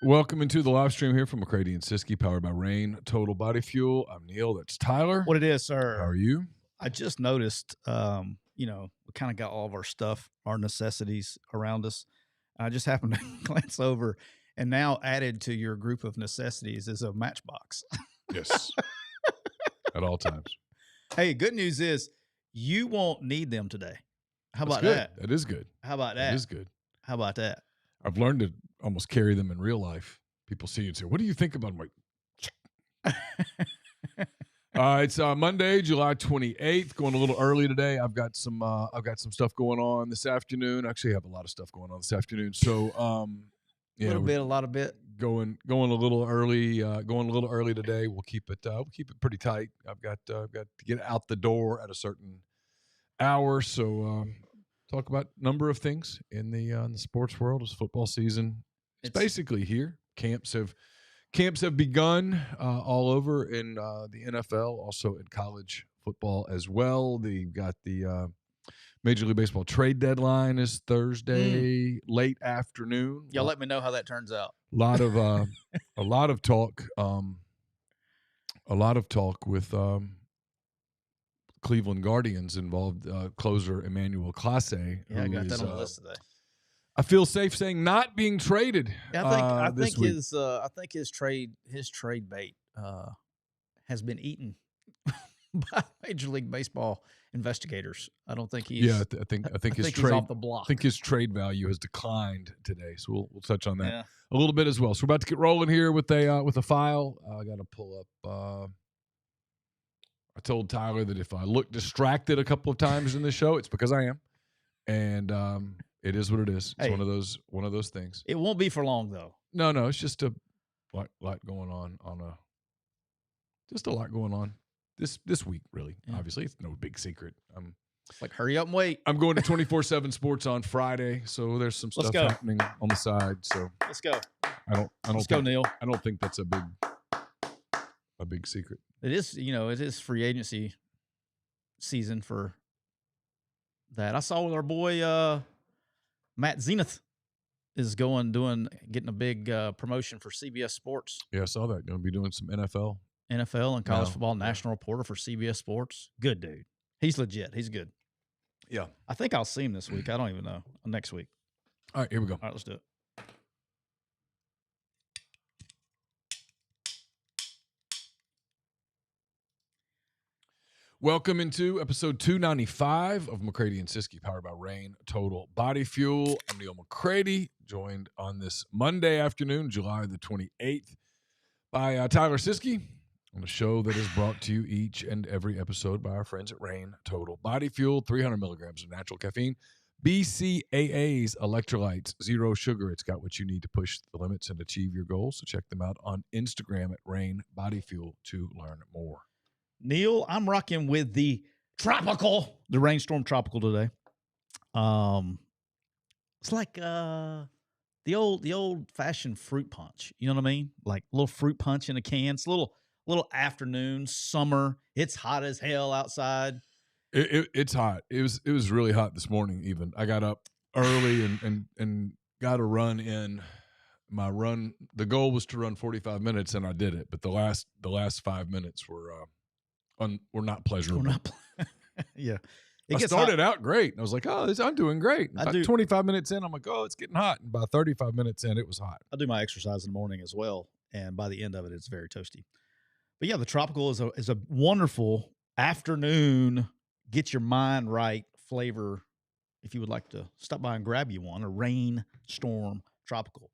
Welcome into the live stream here from McCready Siskey, powered by Rain Total Body Fuel. I'm Neal. That's Tyler. What it is, sir. How are you? I just noticed, we kind of got all of our stuff, our necessities around us. I just happened to glance over, and now added to your group of necessities is a matchbox. Yes. At all times. Hey, good news is you won't need them today. How about good. that? That is good. How about that? That is good. How about that? I've learned to almost carry them in real life. People see you and say, "What do you think about them?" It's Monday, July 28th. Going a little early today. I've got some stuff going on this afternoon. Actually, I have a lot of stuff going on this afternoon. So, a lot of bit. Going a little early. Going a little early today. We'll keep it pretty tight. I've got to get out the door at a certain hour. So, talk about a number of things in the sports world. It's football season. It's basically here. Camps have begun all over in the NFL, also in college football as well. They've got the Major League Baseball trade deadline is Thursday, late afternoon. Y'all let me know how that turns out. A lot of talk. A lot of talk with Cleveland Guardians involved closer Emmanuel Clase. Yeah, I got that on the list today. I feel safe saying not being traded. I think his trade bait has been eaten by Major League Baseball investigators. I don't think he's. Yeah, I think his he's trade off the block. I think his trade value has declined today, so we'll touch on that a little bit as well. So we're about to get rolling here with a file. I got to pull up. I told Tyler that if I look distracted a couple of times in this show, it's because I am, and it is what it is. It's one of those things. It won't be for long though. No, it's just a lot going on just a lot going on this week. Really, obviously, it's no big secret. It's like hurry up and wait. I'm going to 24/7 Sports on Friday, so there's some stuff happening on the side. So let's go. Let's go, Neal. I don't think that's a big secret. It is. It is free agency season for that. I saw with our boy. Matt Zenith is getting a big promotion for CBS Sports. Yeah, I saw that. Going to be doing some NFL and college football. National reporter for CBS Sports. Good dude. He's legit. He's good. Yeah. I think I'll see him this week. I don't even know. Next week. All right, here we go. All right, let's do it. Welcome into episode 295 of McCready and Siskey, powered by Rain Total Body Fuel. I'm Neal McCready, joined on this Monday afternoon, July the 28th, by Tyler Siskey on a show that is brought to you each and every episode by our friends at Rain Total Body Fuel. 300 milligrams of natural caffeine, BCAAs, electrolytes, zero sugar. It's got what you need to push the limits and achieve your goals. So check them out on Instagram at Rain Body Fuel to learn more. Neal, I'm rocking with the Rainstorm Tropical today. It's like the old fashioned fruit punch. You know what I mean? Like a little fruit punch in a can. It's a little afternoon, summer. It's hot as hell outside. It's hot. It was really hot this morning. Even I got up early and got a run in. My run. The goal was to run 45 minutes, and I did it. But the last 5 minutes were not pleasurable. Yeah. I started out great. And I was like, I'm doing great. About 25 minutes in, I'm like, it's getting hot. And by 35 minutes in, it was hot. I do my exercise in the morning as well. And by the end of it, it's very toasty. But yeah, the Tropical is a wonderful afternoon, get your mind right flavor. If you would like to stop by and grab you one, a Rainstorm Tropical.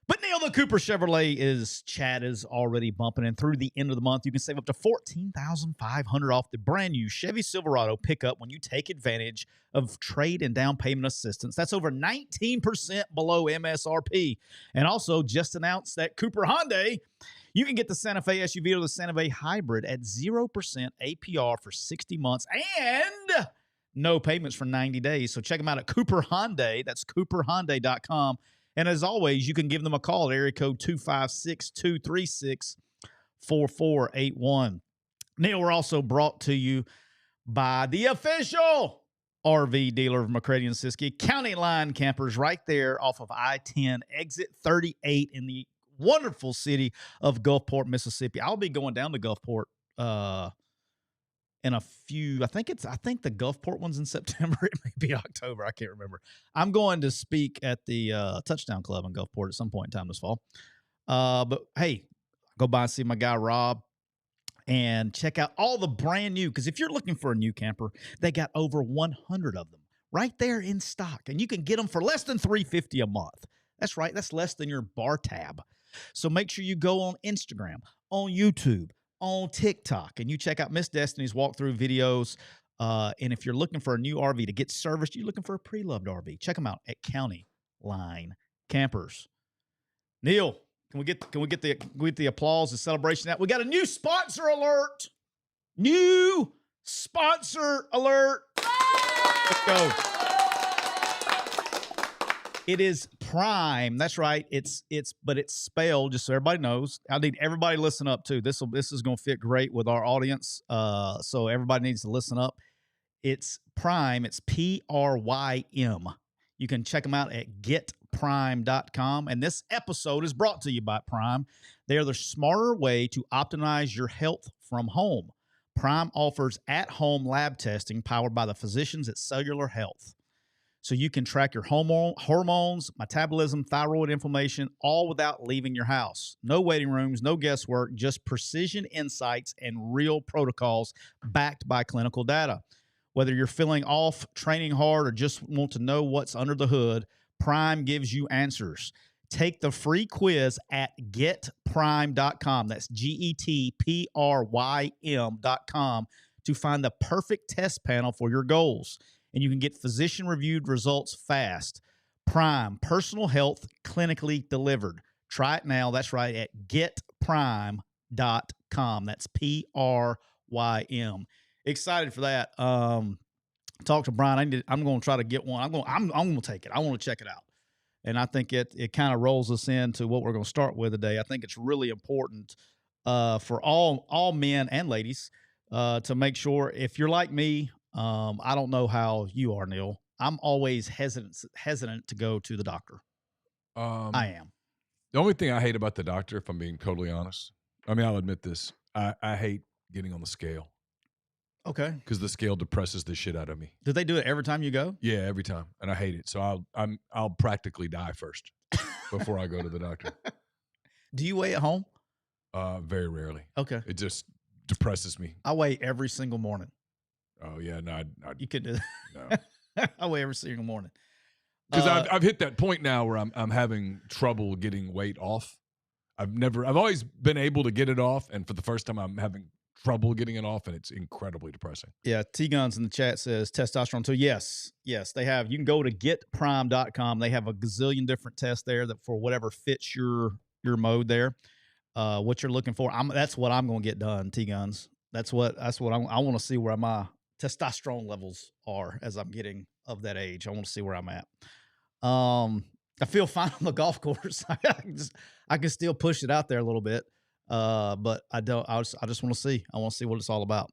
But Neal, the Cooper Chevrolet chat is already bumping, and through the end of the month, you can save up to $14,500 off the brand new Chevy Silverado pickup when you take advantage of trade and down payment assistance. That's over 19% below MSRP. And also, just announced that Cooper Hyundai, you can get the Santa Fe SUV or the Santa Fe Hybrid at 0% APR for 60 months and no payments for 90 days. So check them out at Cooper Hyundai. That's cooperhyundai.com. And as always, you can give them a call at area code 256-236-4481. Neal, we're also brought to you by the official RV dealer of McCready and Siskey, County Line Campers, right there off of I-10, exit 38 in the wonderful city of Gulfport, Mississippi. I'll be going down to Gulfport in a few. I think the Gulfport one's in September. It may be October. I can't remember. I'm going to speak at the Touchdown Club in Gulfport at some point in time this fall. But hey, go by and see my guy Rob and check out all the brand new, because if you're looking for a new camper, they got over 100 of them right there in stock, and you can get them for less than $350 a month. That's right. That's less than your bar tab. So make sure you go on Instagram, on YouTube, on TikTok, and you check out Miss Destiny's walkthrough videos. And if you're looking for a new RV to get serviced, you're looking for a pre-loved RV, check them out at County Line Campers. Neal, can we get the applause, the celebration out? We got a new sponsor alert. New sponsor alert. Let's go. It is Prime. That's right. But it's spelled, just so everybody knows. I need everybody to listen up too. This is going to fit great with our audience. So everybody needs to listen up. It's Prime. It's Prym. You can check them out at getprime.com. And this episode is brought to you by Prime. They are the smarter way to optimize your health from home. Prime offers at-home lab testing powered by the physicians at Cellular Health. So you can track your hormones, metabolism, thyroid inflammation, all without leaving your house. No waiting rooms, no guesswork, just precision insights and real protocols backed by clinical data. Whether you're feeling off, training hard, or just want to know what's under the hood, Prime gives you answers. Take the free quiz at getprime.com. That's GETPRYM.com to find the perfect test panel for your goals. And you can get physician-reviewed results fast. Prime, personal health clinically delivered. Try it now. That's right, at getprime.com. That's PRYM. Excited for that. Talk to Brian. I'm going to try to get one. I'm going to take it. I want to check it out. And I think it kind of rolls us into what we're going to start with today. I think it's really important for all men and ladies to make sure, if you're like me, I don't know how you are, Neal. I'm always hesitant to go to the doctor. I am. The only thing I hate about the doctor, if I'm being totally honest, I mean, I'll admit this, I hate getting on the scale. Okay. Because the scale depresses the shit out of me. Do they do it every time you go? Yeah, every time, and I hate it. So I'll practically die first before I go to the doctor. Do you weigh at home? Very rarely. Okay. It just depresses me. I weigh every single morning. Oh yeah, no, you could do that. No. I weigh every single morning. Because I've hit that point now where I'm having trouble getting weight off. I've always been able to get it off, and for the first time, I'm having trouble getting it off, and it's incredibly depressing. Yeah, T-Guns in the chat says testosterone too. Yes, they have. You can go to getprime.com. They have a gazillion different tests there that for whatever fits your mode there, what you're looking for. That's what I'm going to get done, T-Guns. That's what I want to see where my testosterone levels are as I'm getting of that age. I want to see where I'm at. I feel fine on the golf course. I can still push it out there a little bit. But I don't. I just want to see. I want to see what it's all about.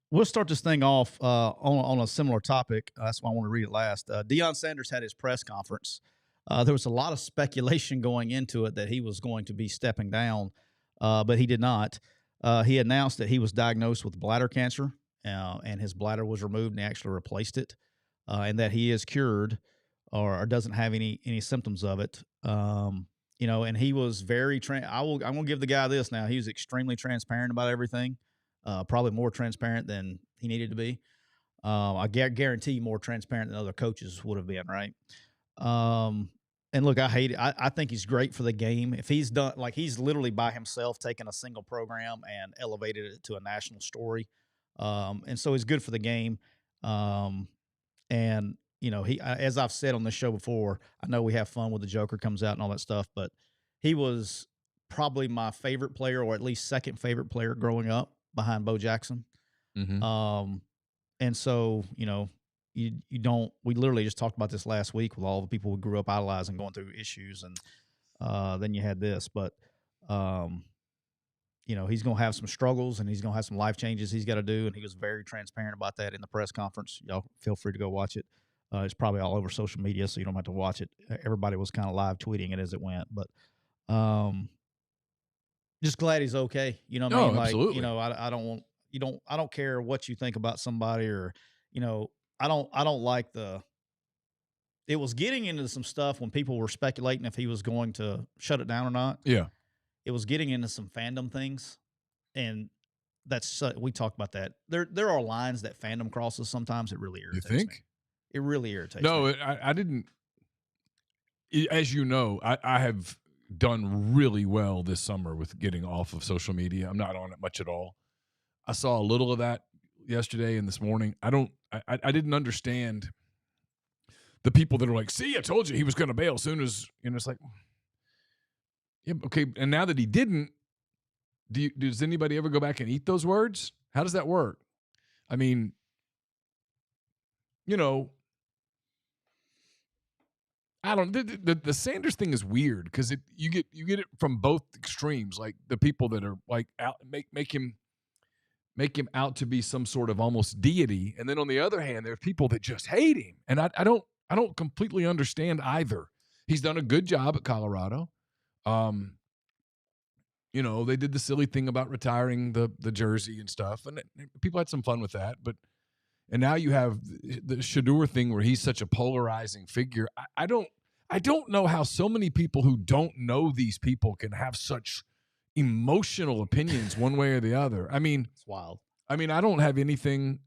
We'll start this thing off on a similar topic. That's why I want to read it last. Deion Sanders had his press conference. There was a lot of speculation going into it that he was going to be stepping down, but he did not. He announced that he was diagnosed with bladder cancer, and his bladder was removed, and they actually replaced it, and that he is cured or doesn't have any symptoms of it. And he was very I'm going to give the guy this now. He was extremely transparent about everything, probably more transparent than he needed to be. I guarantee more transparent than other coaches would have been, right? And look, I hate it. I think he's great for the game. If he's done, like he's literally by himself taken a single program and elevated it to a national story. And so he's good for the game. And he, as I've said on this show before, I know we have fun when the Joker comes out and all that stuff, but he was probably my favorite player, or at least second favorite player growing up behind Bo Jackson. Mm-hmm. And so, we literally just talked about this last week with all the people we grew up idolizing, going through issues. And then you had this, but, he's going to have some struggles and he's going to have some life changes he's got to do. And he was very transparent about that in the press conference. Y'all feel free to go watch it. It's probably all over social media, so you don't have to watch it. Everybody was kind of live tweeting it as it went, but just glad he's okay. You know what I No, mean? Like, you absolutely. know, I don't want I don't care what you think about somebody, or you know, I don't like the. It was getting into some stuff when people were speculating if he was going to shut it down or not. Yeah. It was getting into some fandom things, and that's we talked about that. There are lines that fandom crosses sometimes. It really You irritates me. think? It really irritates No, me. I didn't. As you know, I have done really well this summer with getting off of social media. I'm not on it much at all. I saw a little of that yesterday and this morning. I didn't understand the people that are like, see, I told you he was going to bail as soon as, it's like, yeah, okay. And now that he didn't, does anybody ever go back and eat those words? How does that work? I mean, I don't. The Sanders thing is weird because you get it from both extremes. Like the people that are like out make him out to be some sort of almost deity, and then on the other hand, there's people that just hate him, and I don't completely understand either. He's done a good job at Colorado. They did the silly thing about retiring the jersey and stuff, and people had some fun with that. And now you have the Shedeur thing where he's such a polarizing figure. I don't know how so many people who don't know these people can have such emotional opinions one way or the other. I mean, It's wild. I don't have anything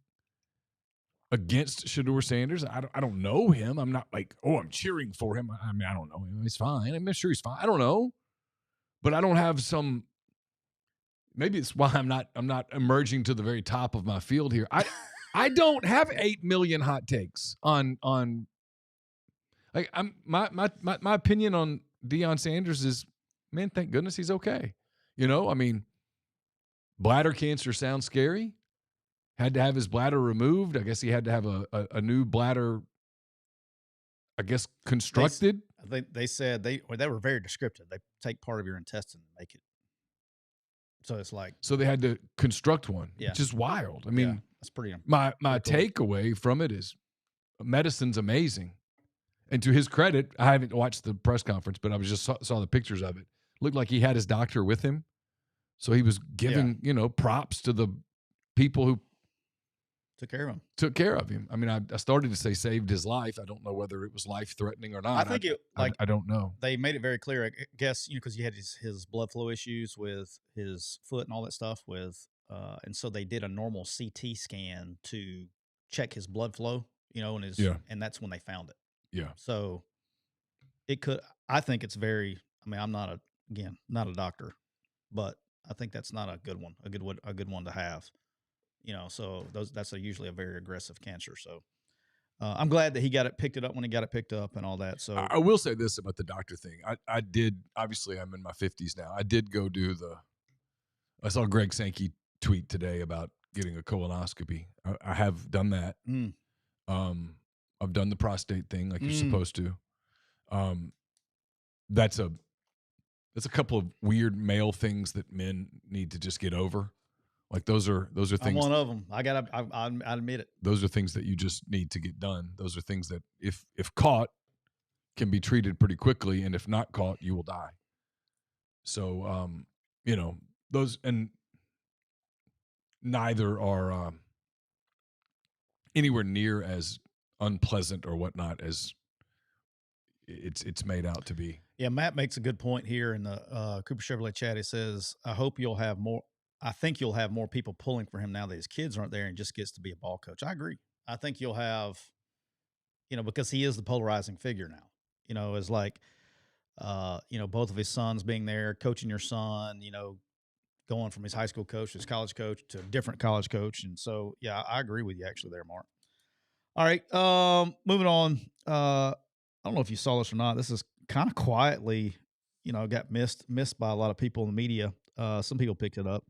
against Shedeur Sanders. I don't know him. I'm not like, oh, I'm cheering for him. I mean, I don't know him. He's fine. I'm sure he's fine. I don't know. But I don't have some. Maybe it's why I'm not emerging to the very top of my field here. I don't have 8 million hot takes on like my opinion on Deion Sanders is, man, thank goodness he's okay. Bladder cancer sounds scary. Had to have his bladder removed. I guess he had to have a new bladder, I guess, constructed. They said they were very descriptive. They take part of your intestine and make it. So it's like, so they had to construct one, yeah, which is wild. I mean, yeah, that's pretty. My pretty cool. takeaway from it is medicine's amazing. And to his credit, I haven't watched the press conference, but I was just saw the pictures of it. Looked like he had his doctor with him. So he was giving, props to the people who took care of him. I mean, I started to say saved his life. I don't know whether it was life-threatening or not. I think I don't know. They made it very clear, I guess, because he had his blood flow issues with his foot and all that stuff and so they did a normal CT scan to check his blood flow, and that's when they found it. Yeah. So I think it's I'm not a doctor, but I think that's not a good one, a good one to have. So that's usually a very aggressive cancer. So I'm glad that he picked it up when he got it picked up and all that. So I will say this about the doctor thing. I did, obviously I'm in my 50s now. I did go do I saw Greg Sankey tweet today about getting a colonoscopy. I have done that. I've done the prostate thing like you're supposed to. That's a couple of weird male things that men need to just get over. Like those are things. I'm one of them. I admit it. Those are things that you just need to get done. Those are things that if caught can be treated pretty quickly, and if not caught, you will die. So those, and neither are anywhere near as unpleasant or whatnot as it's made out to be. Yeah, Matt makes a good point here in the Cooper Chevrolet chat. He says, I think you'll have more people pulling for him now that his kids aren't there and just gets to be a ball coach. I agree. I think you'll have, because he is the polarizing figure now, is like, both of his sons being there, coaching your son, going from his high school coach to his college coach to a different college coach. And so, yeah, I agree with you actually there, Mark. All right. Moving on. I don't know if you saw this or not. This is kind of quietly, got missed by a lot of people in the media. Some people picked it up.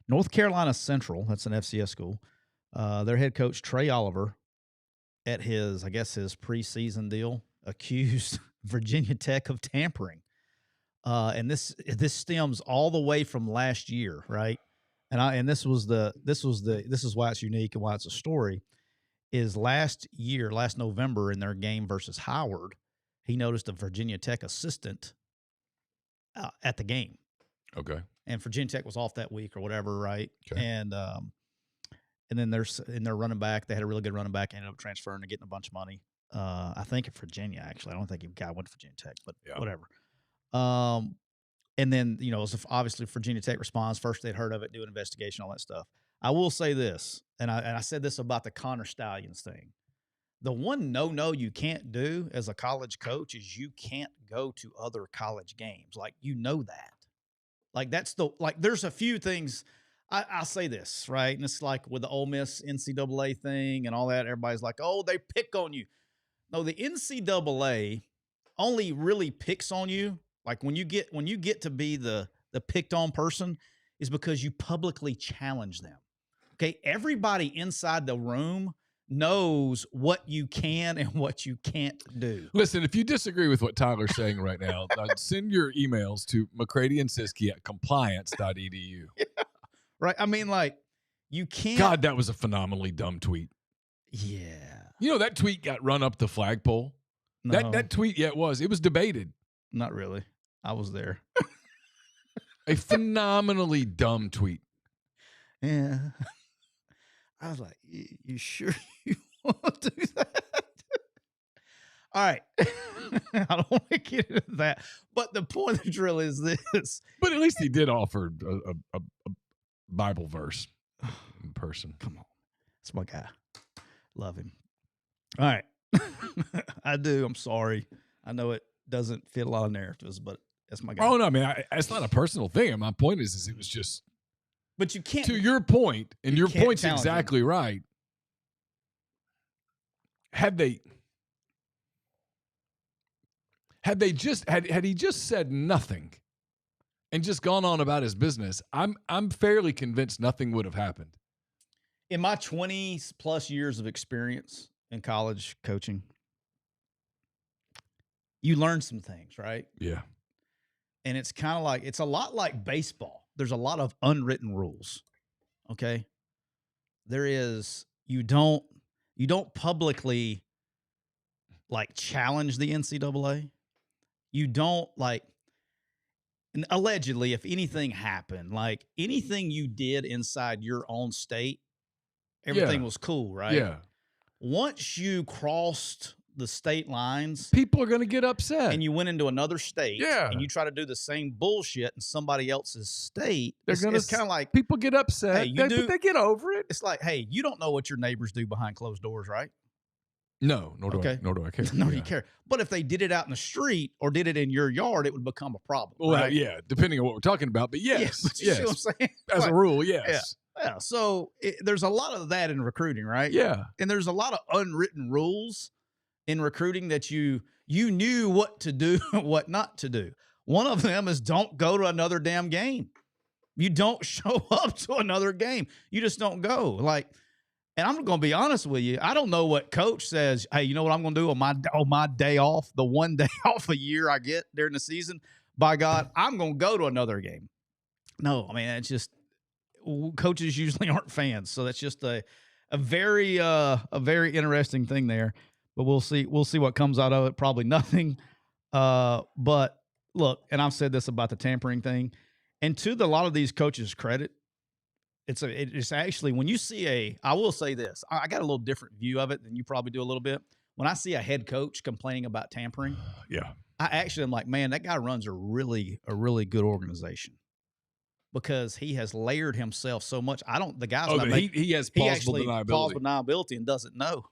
North Carolina Central, that's an FCS school. Their head coach, Trey Oliver, at his preseason deal, accused Virginia Tech of tampering. And this stems all the way from last year, right? And this is why it's unique and why it's a story. is last November in their game versus Howard, he noticed a Virginia Tech assistant at the game. Okay. And Virginia Tech was off that week or whatever, right? Okay. And then in their running back, they had a really good running back, ended up transferring and getting a bunch of money. I think at Virginia, actually. I don't think he went to Virginia Tech, but whatever. And then, it was obviously Virginia Tech responds. First, they'd heard of it, do an investigation, all that stuff. I will say this, and I said this about the Connor Stallions thing. The one no you can't do as a college coach is you can't go to other college games. Like, that. Like, there's a few things. I'll say this, right? And it's like with the Ole Miss NCAA thing and all that, everybody's like, oh, they pick on you. No, the NCAA only really picks on you. Like when you get to be the picked on person is because you publicly challenge them. Okay. Everybody inside the room knows what you can and what you can't do. Listen, if you disagree with what Tyler's saying right now, send your emails to McCready and Siskey at compliance.edu. Yeah. Right. I mean, like, you can't. God, that was a phenomenally dumb tweet. Yeah. That tweet got run up the flagpole. No, That tweet, it was debated. Not really. I was there. A phenomenally dumb tweet. Yeah. I was like, you sure you want to do that? All right. I don't want to get into that. But the point of the drill is this. But at least he did offer a Bible verse in person. Come on. That's my guy. Love him. All right. I do. I'm sorry. I know it doesn't fit a lot of narratives, but that's my guy. Oh, no. I mean, it's not a personal thing. My point is it was just. But you can't. To your point, and your point's exactly right. Had he just said nothing and just gone on about his business, I'm fairly convinced nothing would have happened. In my 20 plus years of experience in college coaching, you learn some things, right? Yeah. And it's kind of like, it's a lot like baseball. There's a lot of unwritten rules. Okay. There is, you don't publicly like challenge the NCAA. You don't like, and allegedly, if anything happened, like anything you did inside your own state, everything was cool, right? Yeah. Once you crossed the state lines, people are going to get upset. And you went into another state, yeah, and you try to do the same bullshit in somebody else's state. It's kind of like people get upset. Hey, but they get over it. It's like, hey, you don't know what your neighbors do behind closed doors, right? No, nor do I care. Nor do you care. But if they did it out in the street or did it in your yard, it would become a problem. Well, right? Yeah, depending on what we're talking about. But yes, but you see what I'm saying? As a rule, yes. Yeah. So there's a lot of that in recruiting, right? Yeah. And there's a lot of unwritten rules in recruiting that you knew what to do, what not to do. One of them is don't go to another damn game. You don't show up to another game. You just don't go. Like, and I'm going to be honest with you. I don't know what coach says. Hey, you know what I'm going to do on my day off, the one day off a year I get during the season? By God, I'm going to go to another game. No, I mean, it's just coaches usually aren't fans. So that's just a very interesting thing there. But we'll see what comes out of it. Probably nothing. But look, and I've said this about the tampering thing, and to a lot of these coaches' credit, it's actually when you see I will say this, I got a little different view of it than you probably do a little bit. When I see a head coach complaining about tampering, yeah, I actually am like, man, that guy runs a really good organization because he has layered himself so much. The guy's not he has plausible deniability and doesn't know.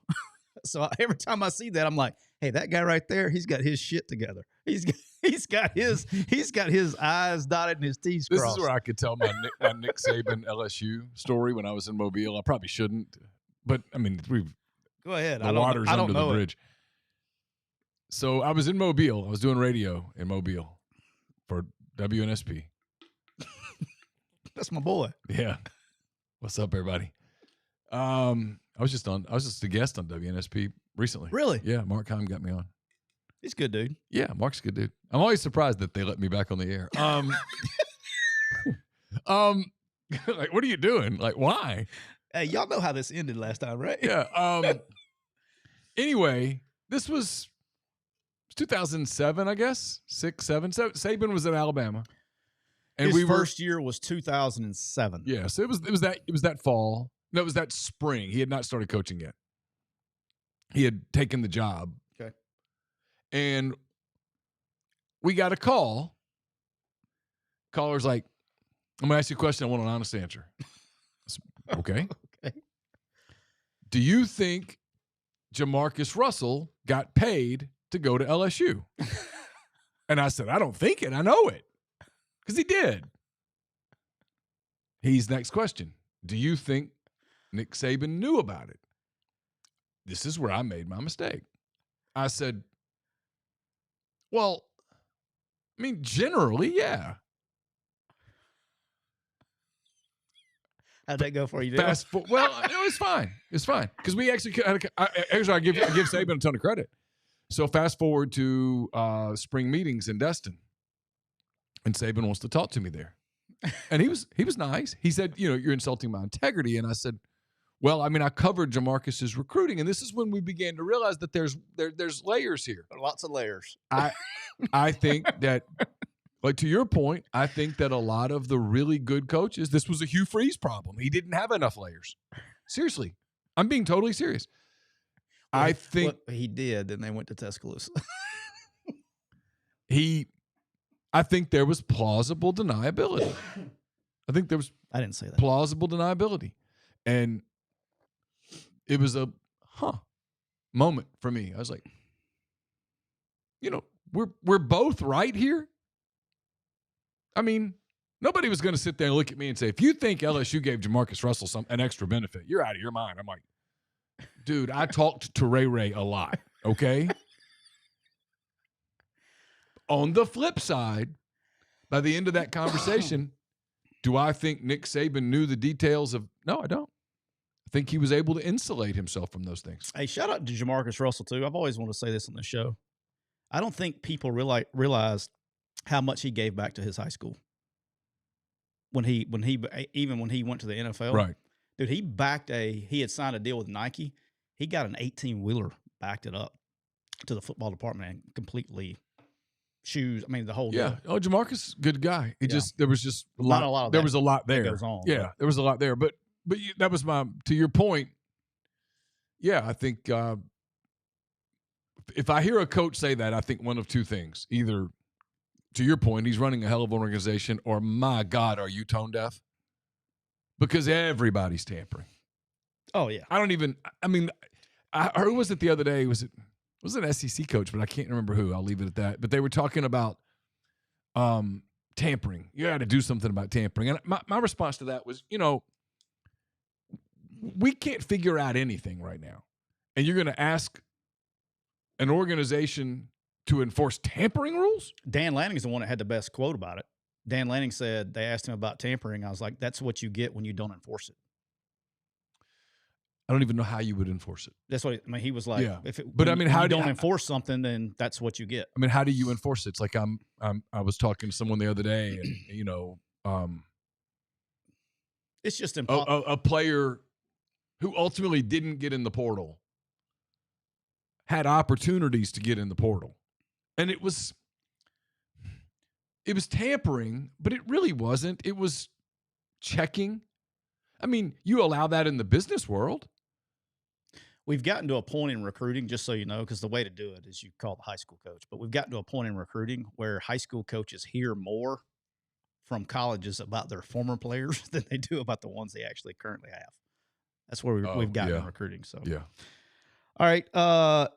So every time I see that, I'm like, hey, that guy right there, he's got his shit together. He's got his I's dotted and his T's crossed. This is where I could tell my Nick Saban LSU story when I was in Mobile. I probably shouldn't, but I mean, go ahead. The water's under the bridge. So I was in Mobile. I was doing radio in Mobile for WNSP. That's my boy. Yeah. What's up, everybody? I was just a guest on WNSP recently. Really? Yeah, Mark Heim got me on. He's a good dude. Yeah, Mark's a good dude. I'm always surprised that they let me back on the air. Like, what are you doing? Like, why? Hey, y'all know how this ended last time, right? Yeah. Anyway, this was 2007, I guess. 6, 7. Saban was at Alabama. And his first year was 2007. Yeah, so it was that fall. No, it was that spring. He had not started coaching yet. He had taken the job. Okay. And we got a call. Caller's like, I'm going to ask you a question. I want an honest answer. Okay. Okay. Do you think Jamarcus Russell got paid to go to LSU? And I said, I don't think it. I know it. Because he did. He's next question. Do you think Nick Saban knew about it? This is where I made my mistake. I said, well, I mean, generally, yeah. How'd that go for you? Well, it was fine. It's fine. Because we actually I give Saban a ton of credit. So fast forward to spring meetings in Destin. And Saban wants to talk to me there. And he was nice. He said, you're insulting my integrity. And I said, well, I mean, I covered Jamarcus's recruiting, and this is when we began to realize that there's layers here. Lots of layers. I think that, like to your point, I think that a lot of the really good coaches, this was a Hugh Freeze problem. He didn't have enough layers. Seriously. I'm being totally serious. Well, I think he did, then they went to Tuscaloosa. I think there was plausible deniability. I didn't say that. Plausible deniability. And it was a moment for me. I was like, we're both right here. I mean, nobody was going to sit there and look at me and say, if you think LSU gave Jamarcus Russell an extra benefit, you're out of your mind. I'm like, dude, I talked to Ray a lot, okay? On the flip side, by the end of that conversation, do I think Nick Saban knew the details of? No, I don't. I think he was able to insulate himself from those things. Hey, shout out to Jamarcus Russell, too. I've always wanted to say this on the show. I don't think people realized how much he gave back to his high school. When he went to the NFL. Right. Dude, he had signed a deal with Nike. He got an 18-wheeler, backed it up to the football department and completely shoes. I mean, the whole deal. Oh, Jamarcus, good guy. There was just a lot. There was a lot there. Goes on, yeah, there was a lot there. But that was to your point. Yeah, I think if I hear a coach say that, I think one of two things: either, to your point, he's running a hell of an organization, or my God, are you tone deaf? Because everybody's tampering. Oh yeah. Who was it the other day? Was it an SEC coach, but I can't remember who. I'll leave it at that. But they were talking about tampering. You got to do something about tampering. And my response to that was, we can't figure out anything right now. And you're going to ask an organization to enforce tampering rules? Dan Lanning's the one that had the best quote about it. Dan Lanning said, they asked him about tampering. I was like, that's what you get when you don't enforce it. I don't even know how you would enforce it. That's what he was like. Yeah. How you don't enforce something, then that's what you get. I mean, how do you enforce it? It's like I was talking to someone the other day, and it's just impossible. A player who ultimately didn't get in the portal had opportunities to get in the portal, and it was tampering, but it really wasn't. It was checking. I mean, you allow that in the business world. We've gotten to a point in recruiting, just so you know, because the way to do it is you call the high school coach. But we've gotten to a point in recruiting where high school coaches hear more from colleges about their former players than they do about the ones they actually currently have. That's where we've gotten in recruiting. So yeah. All right,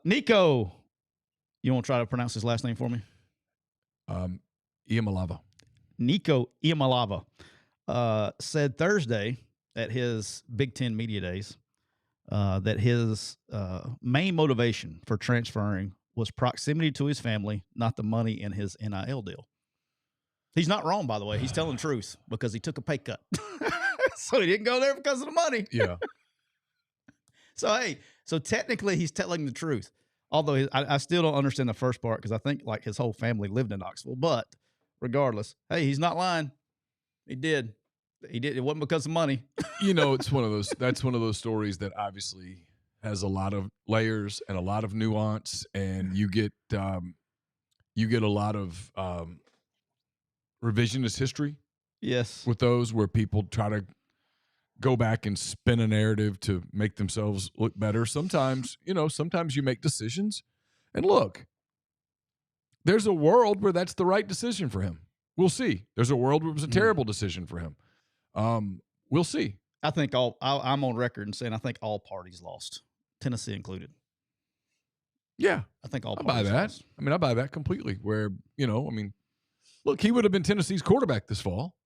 Nico, you want to try to pronounce his last name for me? Iamaleava. Nico Iamaleava said Thursday at his Big Ten Media Days that his main motivation for transferring was proximity to his family, not the money in his NIL deal. He's not wrong, by the way. He's telling the truth because he took a pay cut. So he didn't go there because of the money. Yeah. So technically he's telling the truth. Although I still don't understand the first part because I think like his whole family lived in Knoxville. But regardless, hey, he's not lying. He did. He did. It wasn't because of money. It's one of those. That's one of those stories that obviously has a lot of layers and a lot of nuance, and you get a lot of revisionist history. Yes, with those where people try to go back and spin a narrative to make themselves look better. Sometimes you make decisions, and look, there's a world where that's the right decision for him. We'll see. There's a world where it was a terrible decision for him. We'll see. I think I'm on record and saying I think all parties lost, Tennessee included. Yeah, I think all I parties buy that. lost. I mean, I buy that completely. Where look, he would have been Tennessee's quarterback this fall.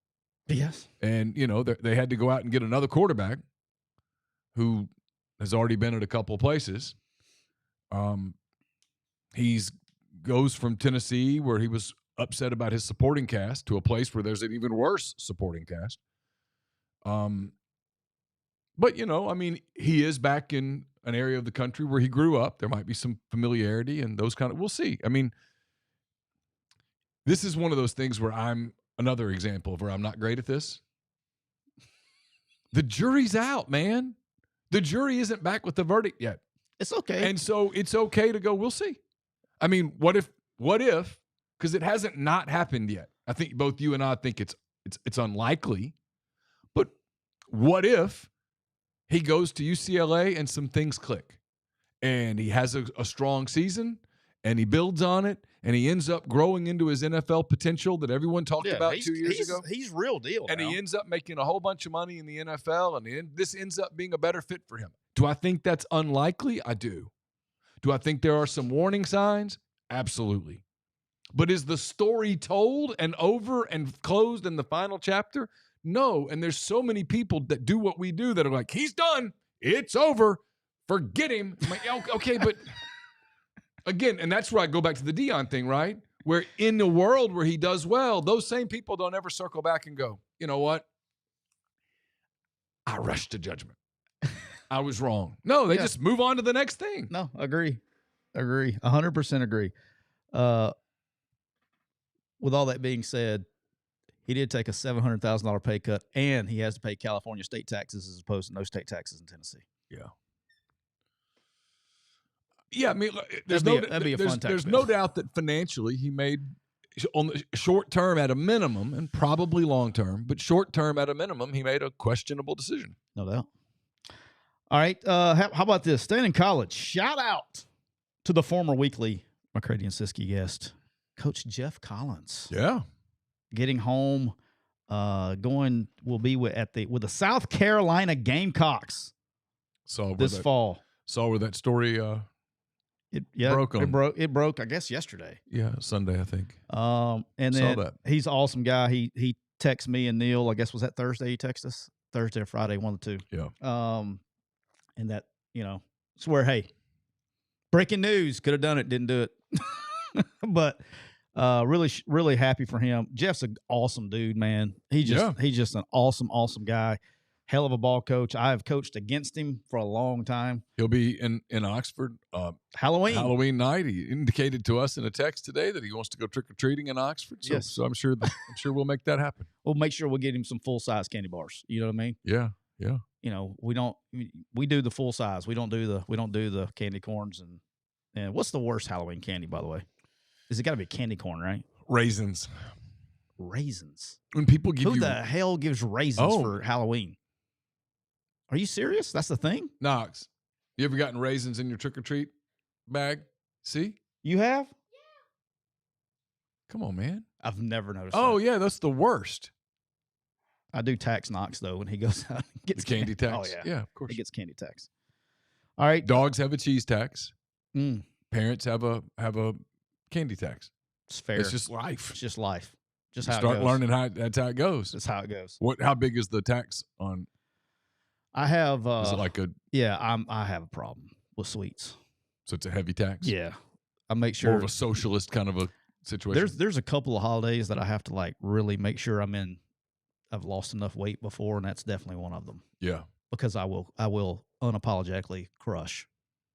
Yes, and they had to go out and get another quarterback who has already been at a couple of places. He's goes from Tennessee, where he was upset about his supporting cast, to a place where there's an even worse supporting cast. But he is back in an area of the country where he grew up. There might be some familiarity and those kind of. We'll see. I mean, this is one of those things where I'm another example of where I'm not great at this. The jury's out, man. The jury isn't back with the verdict yet. it's okay. And so it's okay to go, we'll see. I mean, what if, because it hasn't not happened yet. I think both you and I think it's unlikely. But what if he goes to UCLA and some things click and he has a strong season and he builds on it and he ends up growing into his NFL potential that everyone talked about 2 years ago? He's real deal. And now. he ends up making a whole bunch of money in the NFL, and this ends up being a better fit for him. Do I think that's unlikely? I do. Do I think there are some warning signs? Absolutely. But is the story told and over and closed in the final chapter? No. And there's so many people that do what we do that are like, he's done. It's over. Forget him. I'm like, okay, but again, and that's where I go back to the Deion thing, right? Where in the world where he does well, those same people don't ever circle back and go, you know what? I rushed to judgment. I was wrong. No, they just move on to the next thing. No, agree. 100% agree. With all that being said, he did take a $700,000 pay cut, and he has to pay California state taxes as opposed to no state taxes in Tennessee. Yeah. Yeah, I mean, that'd be a fun tax there's bill. no doubt that financially he made, on the short term at a minimum, and probably long term, but short term at a minimum, he made a questionable decision. No doubt. All right. How about this? Staying in college. Shout out to the former weekly McCready and Siskey guest, Coach Geoff Collins. Yeah. Getting home, will be with the South Carolina Gamecocks this fall. Saw where that story broke on. It broke, I guess, yesterday. Yeah, Sunday, I think. And then he's an awesome guy. He texted me and Neal. I guess was that Thursday he texted us? Thursday or Friday, one of the two. Yeah. And that, swear, hey, breaking news, could have done it, didn't do it. But really, really happy for him. Geoff's an awesome dude, man. He's just an awesome guy. Hell of a ball coach. I have coached against him for a long time. He'll be in Oxford Halloween night. He indicated to us in a text today that he wants to go trick-or-treating in Oxford. So, Yes. so I'm sure we'll make that happen. We'll make sure we'll get him some full-size candy bars. You know what I mean? Yeah. We do the full size. We don't do the candy corns and what's the worst Halloween candy, by the way? Is it got to be candy corn, right? Raisins. When people give Who the hell gives raisins for Halloween? Are you serious? That's the thing? Knox, you ever gotten raisins in your trick-or-treat bag? See? You have? Yeah. Come on, man. I've never noticed Oh, that. yeah, that's the worst. I do tax Knox, though, when he goes out and gets the candy tax. Oh, yeah. Yeah, of course. He gets candy tax. All right. Dogs have a cheese tax. Mm. Parents have a candy tax. It's fair. It's just life. It's just life. Just you how start it goes. learning that's how it goes. That's how it goes. How big is the tax on? I have. Is it like I have a problem with sweets. So it's a heavy tax. Yeah, I make sure more of a socialist kind of a situation. There's a couple of holidays that I have to really make sure I've lost enough weight before, and that's definitely one of them. Yeah, because I will unapologetically crush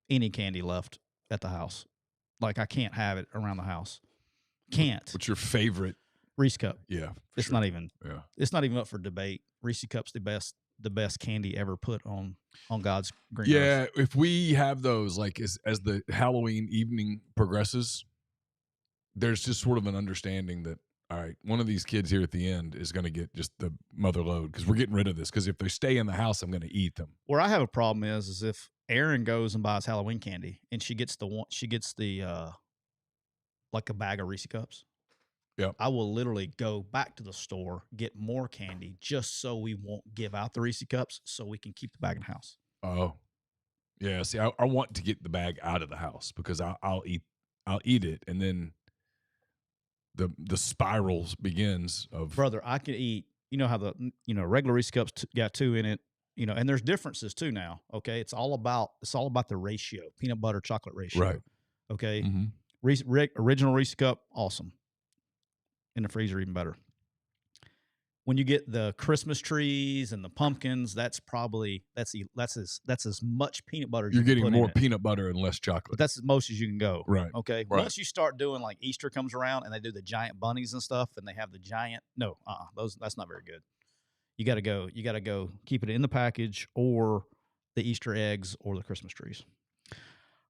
any candy left at the house. Like I can't have it around the house. Can't. What's your favorite Reese cup? Yeah, it's sure. not even. Yeah, it's not even up for debate. Reese Cup's the best candy ever put on God's green Yeah, earth. if we have those, like as the Halloween evening progresses, there's just sort of an understanding that, all right, one of these kids here at the end is going to get just the mother load because we're getting rid of this. Because if they stay in the house, I'm going to eat them. Where I have a problem is if Erin goes and buys Halloween candy and she gets the like a bag of Reese Cups. Yeah, I will literally go back to the store, get more candy just so we won't give out the Reese Cups so we can keep the bag in the house. Oh, yeah. See, I want to get the bag out of the house because I'll eat it, and then the spirals begins of. Brother, I can eat. You know how the regular Reese Cups got 2 in it. And there's differences too now. Okay, it's all about the ratio, peanut butter chocolate ratio. Right. Okay. Mm-hmm. Original Reese Cup, awesome. In the freezer, even better. When you get the Christmas trees and the pumpkins, that's as much peanut butter as You're getting put more in it. peanut butter and less chocolate. But that's as most as you can go. Right. Okay. Right. Once you start doing like Easter comes around and they do the giant bunnies and stuff, and they have the giant that's not very good. You got to go keep it in the package or the Easter eggs or the Christmas trees.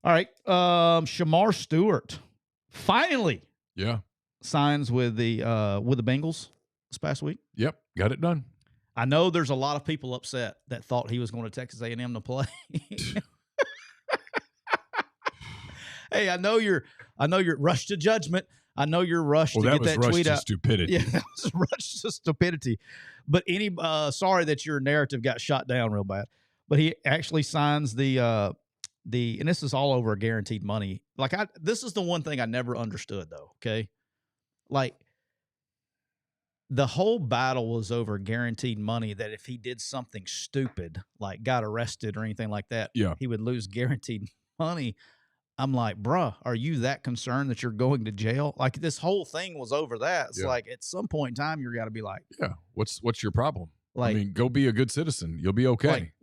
All right. Shamar Stewart finally signs with the Bengals this past week. Yep. Got it done. I know there's a lot of people upset that thought he was going to Texas A&M to play. Hey, I know you're rushed to judgment. I know you're rushed to get that tweet out. Stupidity. Yeah, that was rushed to stupidity. But sorry that your narrative got shot down real bad. But he actually signs the and this is all over guaranteed money. Like this is the one thing I never understood though. Okay, like the whole battle was over guaranteed money. That if he did something stupid, like got arrested or anything like that, he would lose guaranteed money. I'm like, bruh, are you that concerned that you're going to jail? Like this whole thing was over that. It's like at some point in time, you're got to be like, yeah, what's your problem? Like, I mean, go be a good citizen. You'll be okay. Like,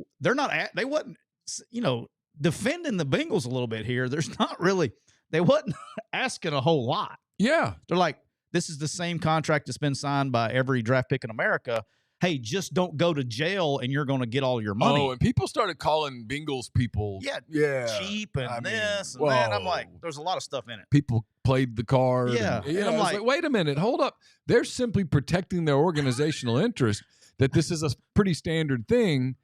they wasn't, defending the Bengals a little bit here. There's not really, they wasn't asking a whole lot. Yeah. They're like, this is the same contract that's been signed by every draft pick in America. Hey, just don't go to jail and you're going to get all your money. Oh, and people started calling Bengals people cheap and that. I'm like, there's a lot of stuff in it. People played the card. Yeah. And I'm like, wait a minute, hold up. They're simply protecting their organizational interest that this is a pretty standard thing.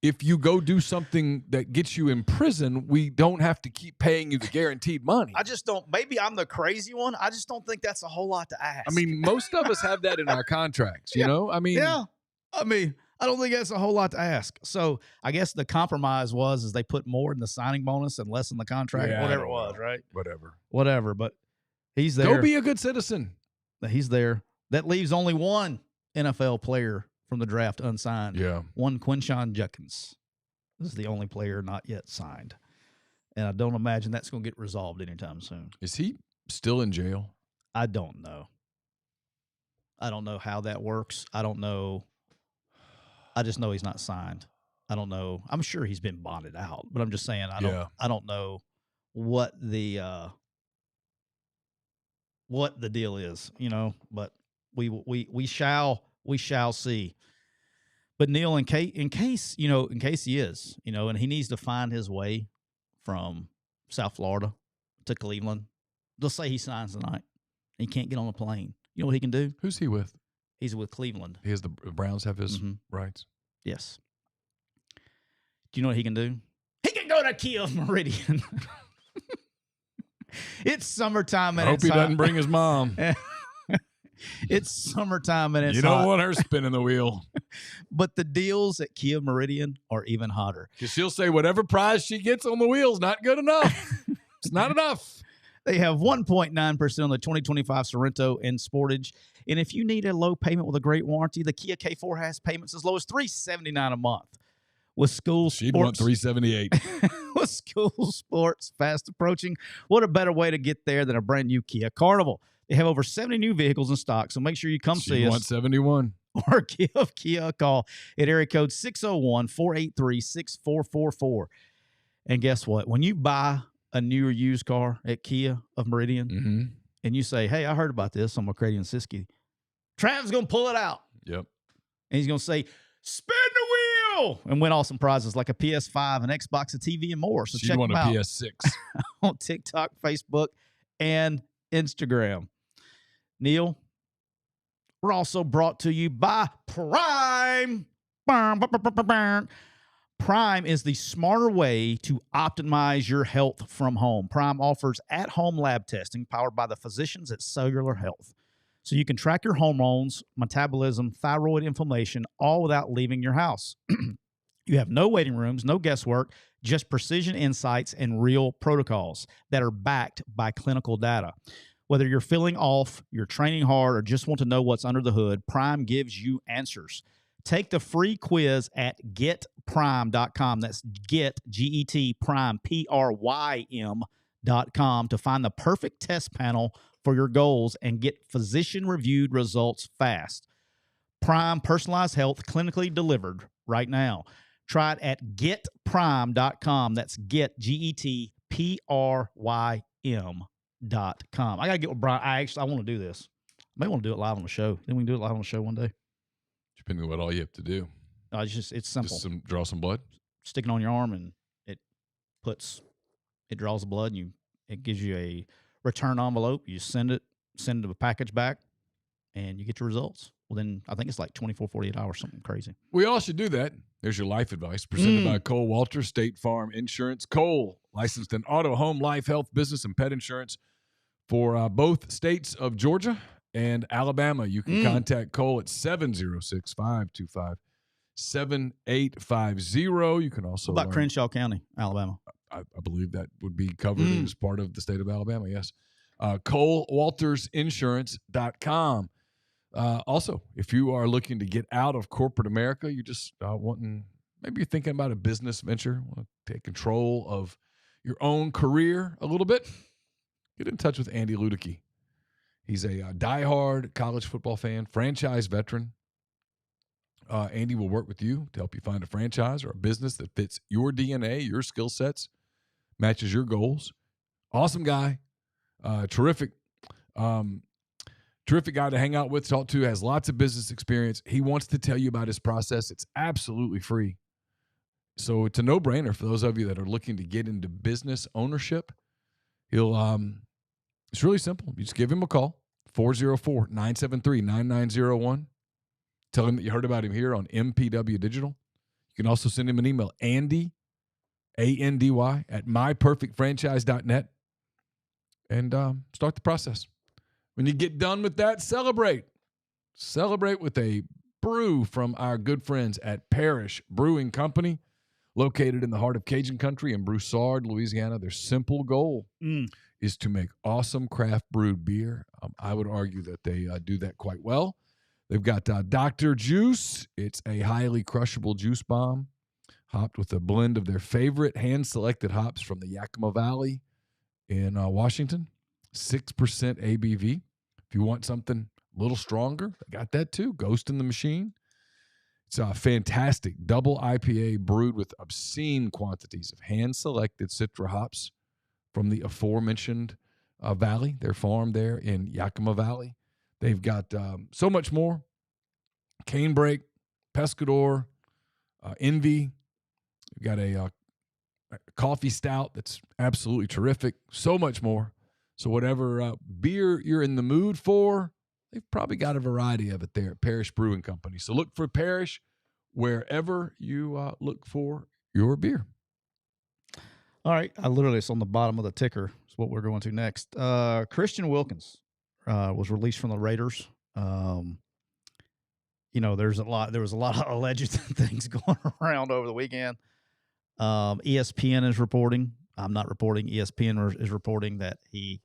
If you go do something that gets you in prison, we don't have to keep paying you the guaranteed money. I just don't. Maybe I'm the crazy one. I just don't think that's a whole lot to ask. I mean, most of us have that in our contracts, you know? I mean, I don't think that's a whole lot to ask. So I guess the compromise is they put more in the signing bonus and less in the contract, whatever it was, right? Whatever. But he's there. Go be a good citizen. He's there. That leaves only one NFL player from the draft unsigned. Yeah. One Quinshon Judkins. This is the only player not yet signed. And I don't imagine that's going to get resolved anytime soon. Is he still in jail? I don't know. I don't know how that works. I don't know. I just know he's not signed. I don't know. I'm sure he's been bonded out, but I'm just saying I don't know what the deal is, but we shall see. But Neal, in case he is, and he needs to find his way from South Florida to Cleveland. Let's say he signs tonight. He can't get on a plane. You know what he can do? Who's he with? He's with Cleveland. The Browns have his rights. Yes. Do you know what he can do? He can go to Kia of Meridian. It's summertime and I hope he doesn't bring his mom. It's summertime and it's you don't want her spinning the wheel. But the deals at Kia Meridian are even hotter. Because she'll say whatever prize she gets on the wheel's not good enough. It's not enough. They have 1.9% on the 2025 Sorento and Sportage. And if you need a low payment with a great warranty, the Kia K4 has payments as low as $379 a month. With school She'd sports, want $378. With school sports fast approaching, what a better way to get there than a brand new Kia Carnival. They have over 70 new vehicles in stock, so make sure you come see us. 171. Or give Kia a call at area code 601-483-6444. And guess what? When you buy a new or used car at Kia of Meridian, and you say, hey, I heard about this on McCready Siskey, Trav's going to pull it out. Yep. and he's going to say, spin the wheel, and win awesome prizes like a PS5, an Xbox, a TV, and more. So check won him a out PS6 on TikTok, Facebook, and Instagram. Neal, we're also brought to you by Prime. Prime is the smarter way to optimize your health from home. Prime offers at-home lab testing powered by the physicians at Cellular Health. So you can track your hormones, metabolism, thyroid inflammation, all without leaving your house. You have no waiting rooms, no guesswork, just precision insights and real protocols that are backed by clinical data. Whether you're feeling off, you're training hard, or just want to know what's under the hood, Prime gives you answers. Take the free quiz at getprime.com. That's get, G-E-T, prime, Prym.com to find the perfect test panel for your goals and get physician-reviewed results fast. Prime personalized health clinically delivered right now. Try it at getprime.com. That's get, G-E-T, Prym.com. I got to get with Brian. I want to do this. I may want to do it live on the show. Then we can do it live on the show one day. Depending on what all you have to do. It's simple. Just draw some blood. Stick it on your arm, and it draws the blood, and it gives you a return envelope. You send a package back, and you get your results. Well, then I think it's like 24, 48 hours, something crazy. We all should do that. There's your life advice presented by Cole Walter, State Farm Insurance. Cole, licensed in auto, home, life, health, business, and pet insurance for both states of Georgia and Alabama. You can contact Cole at 706-525-7850. You can also what about Crenshaw County, Alabama? I believe that would be covered as part of the state of Alabama, yes. ColeWaltersInsurance.com. Also, if you are looking to get out of corporate America, you're just maybe you're thinking about a business venture, want to take control of your own career a little bit, get in touch with Andy Ludicky. He's a diehard college football fan, franchise veteran. Andy will work with you to help you find a franchise or a business that fits your DNA, your skill sets, matches your goals. Awesome guy, terrific guy to hang out with, talk to, has lots of business experience. He wants to tell you about his process. It's absolutely free. So it's a no-brainer for those of you that are looking to get into business ownership. It's really simple. You just give him a call, 404-973-9901. Tell him that you heard about him here on MPW Digital. You can also send him an email, Andy, A-N-D-Y, at myperfectfranchise.net, and start the process. When you get done with that, celebrate. Celebrate with a brew from our good friends at Parish Brewing Company, located in the heart of Cajun country in Broussard, Louisiana. Their simple goal is to make awesome craft brewed beer. I would argue that they do that quite well. They've got Dr. Juice. It's a highly crushable juice bomb, hopped with a blend of their favorite hand-selected hops from the Yakima Valley in Washington. 6% ABV. If you want something a little stronger, they got that too. Ghost in the Machine. It's a fantastic double IPA brewed with obscene quantities of hand-selected Citra hops from the aforementioned valley, their farm there in Yakima Valley. They've got so much more. Canebrake, Pescador, Envy. We've got a coffee stout that's absolutely terrific. So much more. So whatever beer you're in the mood for, they've probably got a variety of it there at Parish Brewing Company. So look for Parish wherever you look for your beer. All right. It's on the bottom of the ticker. It's what we're going to next. Christian Wilkins was released from the Raiders. There was a lot of alleged things going around over the weekend. ESPN is reporting. I'm not reporting. ESPN is reporting that he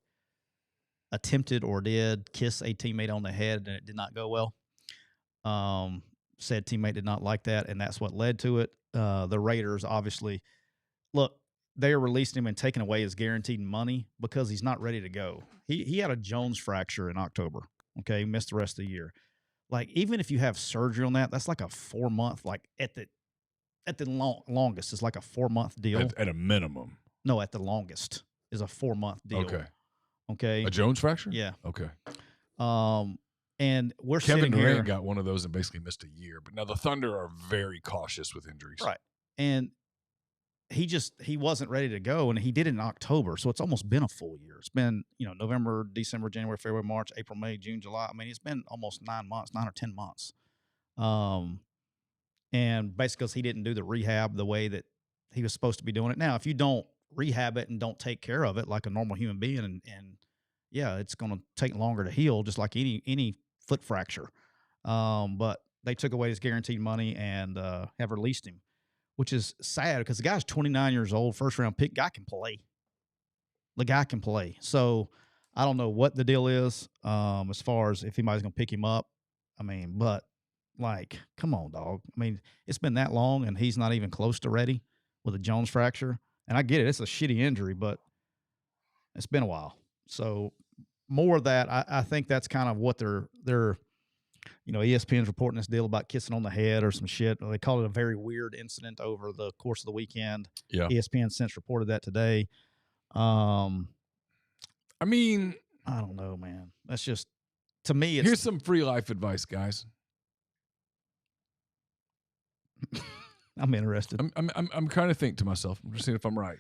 attempted or did kiss a teammate on the head, and it did not go well. Said teammate did not like that, and that's what led to it. The Raiders, obviously, look, they are releasing him and taking away his guaranteed money because he's not ready to go. He had a Jones fracture in October. Okay, he missed the rest of the year. Like, even if you have surgery on that, that's like a 4-month, like at the longest, it's like a 4-month deal. At a minimum. No, at the longest is a 4-month deal. Okay. Okay. A Jones fracture? Yeah. Okay. And we're Kevin sitting here. Durant got one of those and basically missed a year. But now the Thunder are very cautious with injuries. Right. And he wasn't ready to go, and he did it in October. So it's almost been a full year. It's been, November, December, January, February, March, April, May, June, July. I mean, it's been almost 9 or 10 months. And basically because he didn't do the rehab the way that he was supposed to be doing it. Now, if you don't rehab it and don't take care of it like a normal human being, and yeah, it's going to take longer to heal, just like any foot fracture. But they took away his guaranteed money and have released him, which is sad because the guy's 29 years old, first-round pick. Guy can play. The guy can play. So I don't know what the deal is as far as if anybody's going to pick him up. I mean, but, like, come on, dog. I mean, it's been that long, and he's not even close to ready with a Jones fracture. And I get it. It's a shitty injury, but it's been a while. So more of that, I think that's kind of what they're ESPN's reporting this deal about kissing on the head or some shit. They called it a very weird incident over the course of the weekend. Yeah. ESPN since reported that today. I mean, I don't know, man. That's just, to me, it's. Here's some free life advice, guys. I'm interested. I'm trying to think to myself. I'm just seeing if I'm right.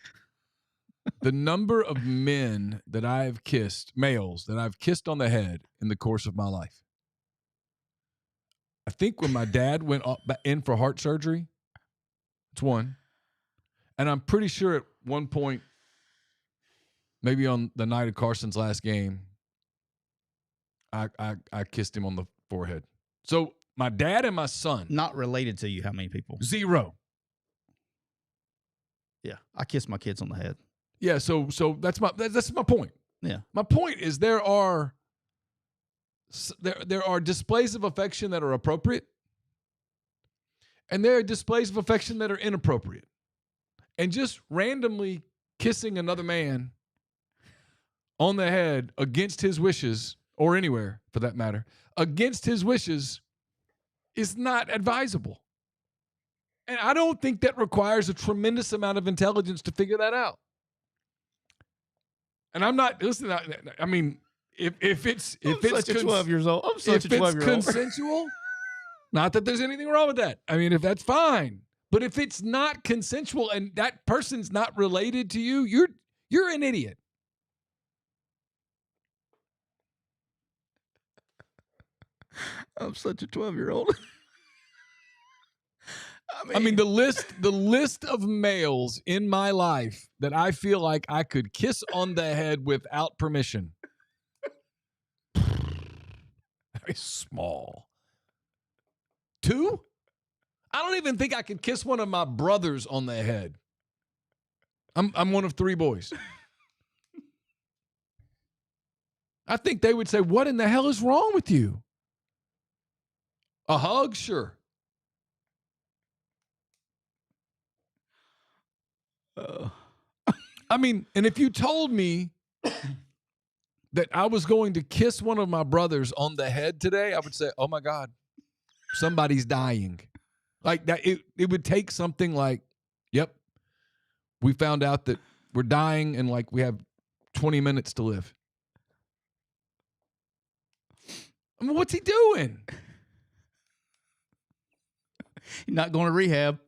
The number of men that I've kissed, males that I've kissed on the head in the course of my life. I think when my dad went in for heart surgery, it's one. And I'm pretty sure at one point, maybe on the night of Carson's last game, I kissed him on the forehead. So my dad and my son. Not related to you, how many people? 0. Yeah, I kiss my kids on the head. Yeah, so that's my point. Yeah. My point is there are displays of affection that are appropriate, and there are displays of affection that are inappropriate. And just randomly kissing another man on the head against his wishes, or anywhere for that matter, against his wishes is not advisable. And I don't think that requires a tremendous amount of intelligence to figure that out. And I'm not listening. I mean, if it's 12 years old, I'm such a 12-year-old. Consensual, not that there's anything wrong with that. I mean, if that's fine, but if it's not consensual and that person's not related to you, you're an idiot. I'm such a 12-year-old. I mean, the list of males in my life that I feel like I could kiss on the head without permission. Very small. 2? I don't even think I could kiss one of my brothers on the head. I'm one of 3 boys. I think they would say, "What in the hell is wrong with you?" A hug? Sure. I mean, and if you told me that I was going to kiss one of my brothers on the head today, I would say, "Oh my God, somebody's dying." Like that, it would take something like, "Yep, we found out that we're dying and like we have 20 minutes to live." I mean, what's he doing? He's not going to rehab.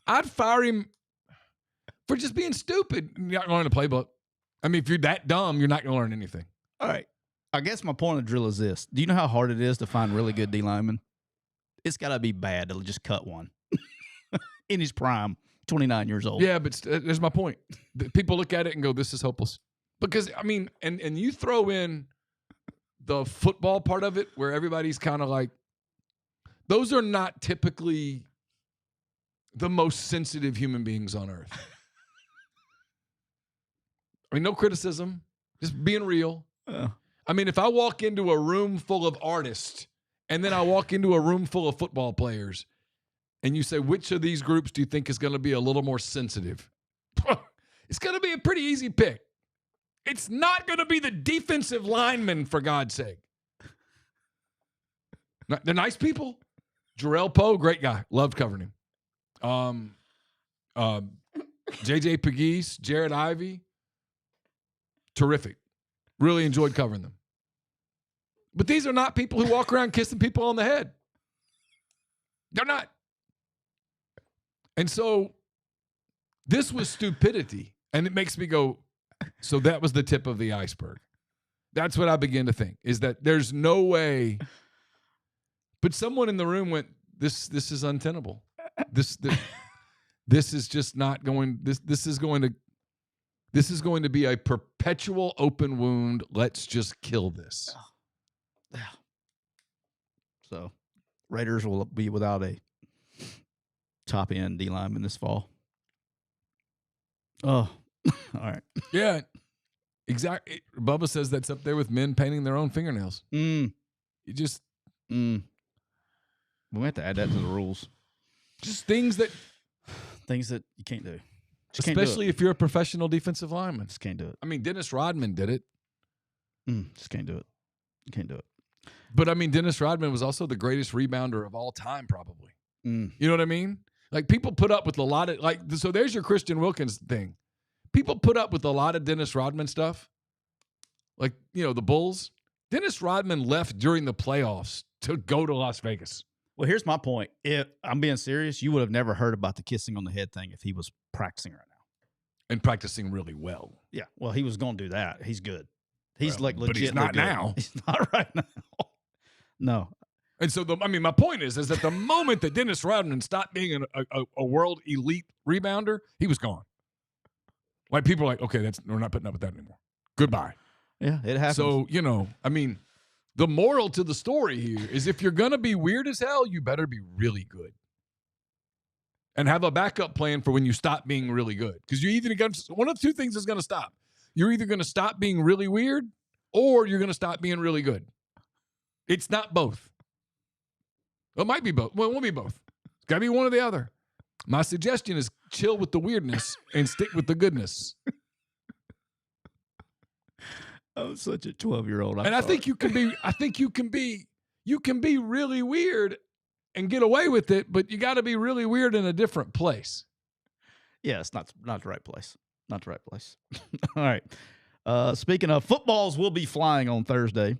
I'd fire him for just being stupid. You're not going to learn the playbook. I mean, if you're that dumb, you're not going to learn anything. All right. I guess my point of the drill is this. Do you know how hard it is to find really good D linemen? It's got to be bad to just cut one. In his prime, 29 years old. Yeah, but there's my point. People look at it and go, "This is hopeless." Because, I mean, and you throw in the football part of it where everybody's kind of like, those are not typically the most sensitive human beings on earth. I mean, no criticism, just being real. I mean, if I walk into a room full of artists and then I walk into a room full of football players and you say, which of these groups do you think is going to be a little more sensitive? It's going to be a pretty easy pick. It's not going to be the defensive lineman, for God's sake. They're nice people. Jarrell Poe, great guy. Loved covering him. JJ Pegues, Jared Ivey, terrific. Really enjoyed covering them. But these are not people who walk around kissing people on the head. They're not. And so this was stupidity. And it makes me go, so that was the tip of the iceberg. That's what I begin to think, is that there's no way. But someone in the room went, this is untenable. This is just not going, this is going to be a perpetual open wound. Let's just kill this. Yeah. So Raiders will be without a top end D lineman this fall. Oh, all right. Yeah, exactly. Bubba says that's up there with men painting their own fingernails. You just. We have to add that to the rules. Just things that you can't do. Especially if you're a professional defensive lineman. Just can't do it. I mean, Dennis Rodman did it. Just can't do it. You can't do it. But, I mean, Dennis Rodman was also the greatest rebounder of all time, probably. You know what I mean? Like, people put up with a lot of, like, so there's your Christian Wilkins thing. People put up with a lot of Dennis Rodman stuff. Like, you know, the Bulls. Dennis Rodman left during the playoffs to go to Las Vegas. Well, here's my point. If I'm being serious, you would have never heard about the kissing on the head thing if he was practicing right now. And practicing really well. Yeah. Well, he was going to do that. He's good. He's like legit. But he's not good. now. He's not right now. No. And so, my point is that the moment that Dennis Rodman stopped being a world elite rebounder, he was gone. Like, people are like, okay, we're not putting up with that anymore. Goodbye. Yeah, it happens. So, you know, I mean, the moral to the story here is if you're going to be weird as hell, you better be really good. And have a backup plan for when you stop being really good. Because you're either going to, one of the two things is going to stop. You're either going to stop being really weird or you're going to stop being really good. It's not both. It might be both. Well, it won't be both. It's got to be one or the other. My suggestion is chill with the weirdness and stick with the goodness. I'm such a 12-year-old. I think you can be really weird and get away with it, but you got to be really weird in a different place. Yeah, it's not the right place. Not the right place. All right. Speaking of, footballs will be flying on Thursday.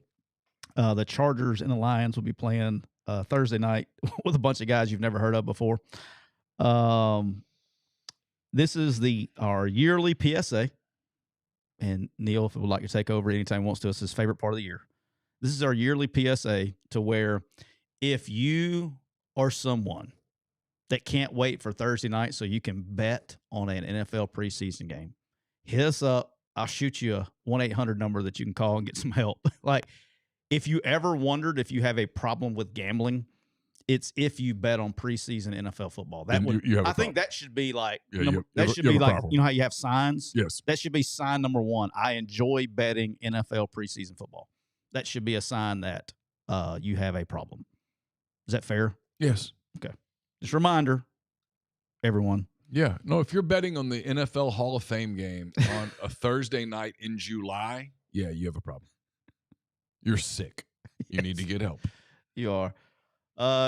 The Chargers and the Lions will be playing Thursday night with a bunch of guys you've never heard of before. This is our yearly PSA. And Neal, if he would like to take over anytime he wants to, it's his favorite part of the year. This is our yearly PSA to where if you are someone that can't wait for Thursday night so you can bet on an NFL preseason game, hit us up. I'll shoot you a 1-800 number that you can call and get some help. Like, if you ever wondered if you have a problem with gambling, it's if you bet on preseason NFL football. That would, I think that should be like, that should be like, you know how you have signs? Yes. That should be sign number one. I enjoy betting NFL preseason football. That should be a sign that you have a problem. Is that fair? Yes. Okay. Just a reminder, everyone. Yeah. No, if you're betting on the NFL Hall of Fame game on a Thursday night in July, yeah, you have a problem. You're sick. You need to get help. You are.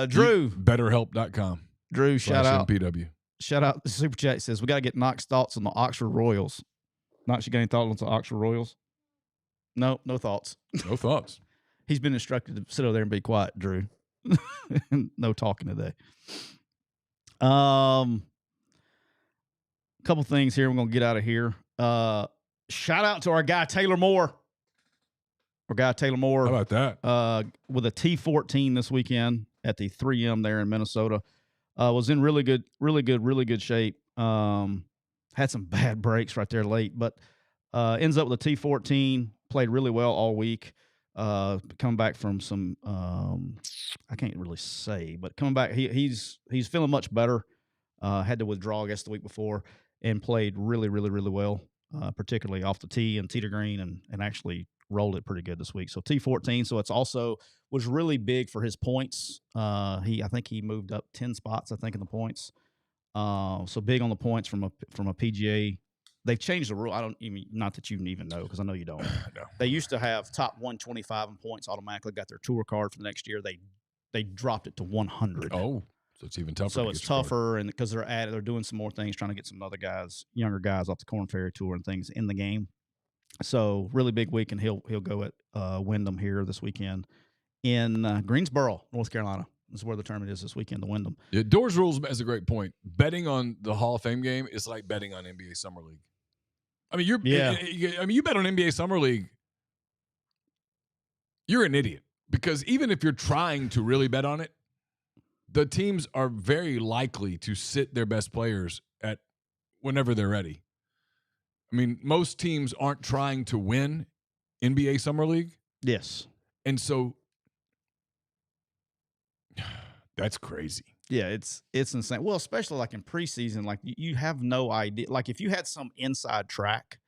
Drew. BetterHelp.com. Drew, shout out. MPW. Shout out. The Super Chat says, we got to get Knox thoughts on the Oxford Royals. Knox, you got any thoughts on the Oxford Royals? No thoughts. No thoughts. He's been instructed to sit over there and be quiet, Drew. No talking today. Couple things here. We're going to get out of here. Shout out to our guy, Taylor Moore. How about that? With a T14 this weekend at the 3M there in Minnesota. Was in really good shape. Had some bad breaks right there late, but ends up with a T14. Played really well all week. Coming back from some, I can't really say, but coming back, he's feeling much better. Had to withdraw, I guess, the week before, and played really well, particularly off the tee and tee to green, and actually rolled it pretty good this week. So T14. So it's also was really big for his points. I think he moved up 10 spots, I think, in the points. So big on the points from a PGA. They've changed the rule. Not that you even know, because I know you don't. No. They used to have top 125 in points automatically got their tour card for the next year. They dropped it to 100. Oh, so it's even tougher. So it's tougher, and because they're doing some more things, trying to get some other guys, younger guys, off the Korn Ferry Tour and things in the game. So really big week, and he'll go at Wyndham here this weekend in Greensboro, North Carolina. This is where the tournament is this weekend, the Wyndham. Yeah, Doors Rules has a great point. Betting on the Hall of Fame game is like betting on NBA Summer League. I mean, you bet on NBA Summer League, you're an idiot, because even if you're trying to really bet on it, the teams are very likely to sit their best players at whenever they're ready. I mean, most teams aren't trying to win NBA Summer League. Yes. And so that's crazy. Yeah, it's insane. Well, especially like in preseason, like you have no idea. Like if you had some inside track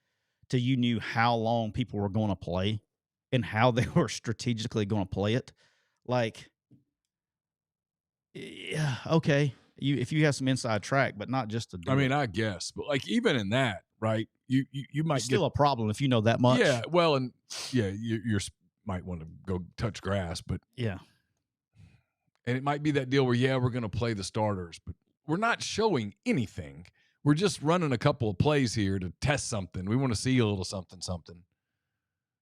to you knew how long people were going to play and how they were strategically going to play it, like, yeah, okay. If you have some inside track, but not just to do I mean, I guess, but like even in that, right? You might it's still a problem if you know that much. Yeah, well, and yeah, you might want to go touch grass, but yeah. And it might be that deal where, yeah, we're going to play the starters, but we're not showing anything. We're just running a couple of plays here to test something. We want to see a little something.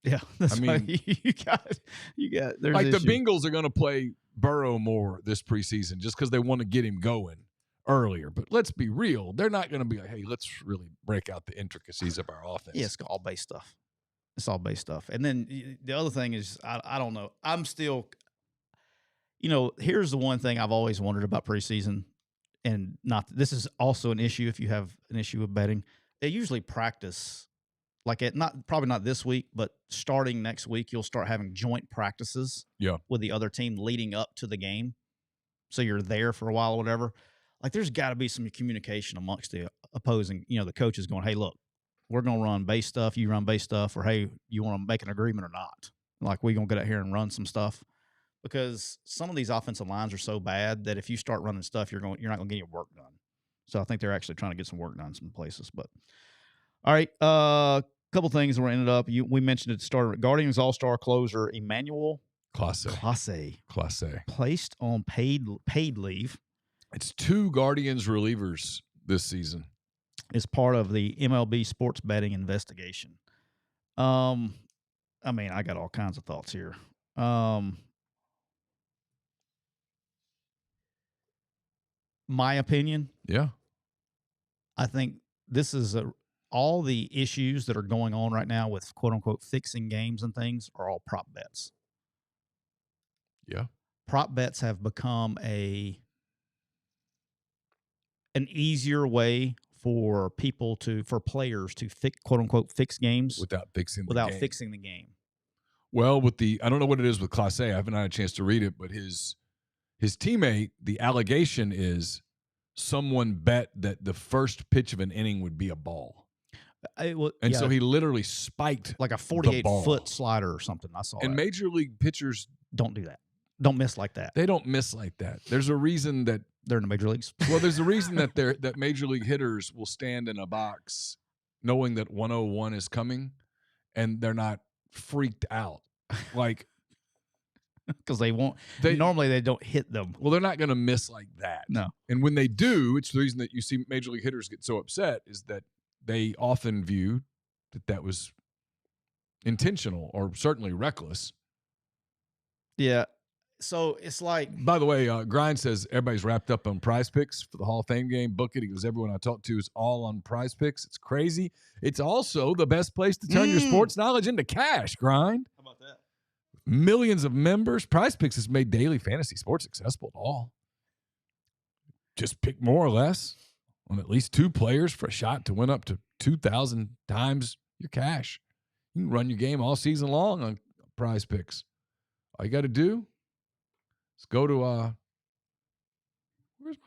Yeah, I mean, you got. There's like issue. the Bengals are going to play Burrow more this preseason just because they want to get him going earlier. But let's be real, they're not going to be like, hey, let's really break out the intricacies of our offense. Yeah, it's all base stuff. It's all base stuff. And then the other thing is, I don't know. I'm still. Here's the one thing I've always wondered about preseason, and this is also an issue if you have an issue with betting. They usually practice like probably not this week, but starting next week, you'll start having joint practices with the other team leading up to the game. So you're there for a while or whatever. Like there's got to be some communication amongst the opposing, the coaches going, hey, look, we're going to run base stuff. You run base stuff, or, hey, you want to make an agreement or not? Like we're going to get out here and run some stuff. Because some of these offensive lines are so bad that if you start running stuff, you're not going to get your work done. So I think they're actually trying to get some work done in some places. But all right, couple things where ended up. We mentioned it started. Guardians All-Star closer Emmanuel Clase placed on paid leave. It's 2 Guardians relievers this season. As part of the MLB sports betting investigation. I mean, I got all kinds of thoughts here. My opinion. Yeah. I think this is all the issues that are going on right now with quote unquote fixing games and things are all prop bets. Yeah. Prop bets have become an easier way for players to quote unquote fix games without fixing the game. Well, I don't know what it is with Clase. I haven't had a chance to read it, but his teammate, the allegation is someone bet that the first pitch of an inning would be a ball. So he literally spiked like a 48-foot slider or something. I saw and that. Major League pitchers don't do that. Don't miss like that. They don't miss like that. There's a reason that they're in the major leagues. Well, there's a reason that Major League hitters will stand in a box knowing that 101 is coming, and they're not freaked out. Like, because normally they don't hit them. Well, they're not going to miss like that. No. And when they do, it's the reason that you see Major League hitters get so upset is that they often view that was intentional or certainly reckless. Yeah. So it's like. By the way, Grind says everybody's wrapped up on Prize Picks for the Hall of Fame game. Book it. He goes, everyone I talk to is all on Prize Picks. It's crazy. It's also the best place to turn your sports knowledge into cash, Grind. How about that? Millions of members. Prize Picks has made daily fantasy sports accessible to all. Just pick more or less on at least 2 players for a shot to win up to 2,000 times your cash. You can run your game all season long on Prize Picks. All you got to do is go to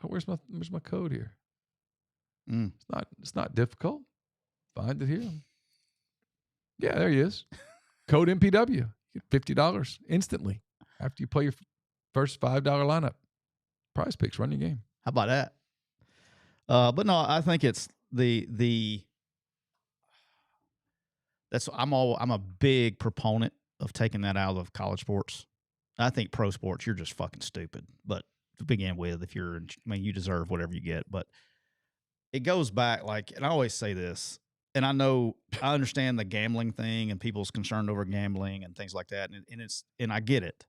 where's my code here? It's not difficult. Find it here. Yeah, there he is. Code MPW. You get $50 instantly after you play your first $5 lineup. Prize Picks, run your game. How about that? But no, I think it's I'm a big proponent of taking that out of college sports. I think pro sports, you're just fucking stupid. But to begin with, you deserve whatever you get. But it goes back and I always say this, and I understand the gambling thing and people's concerned over gambling and things like that, and I get it,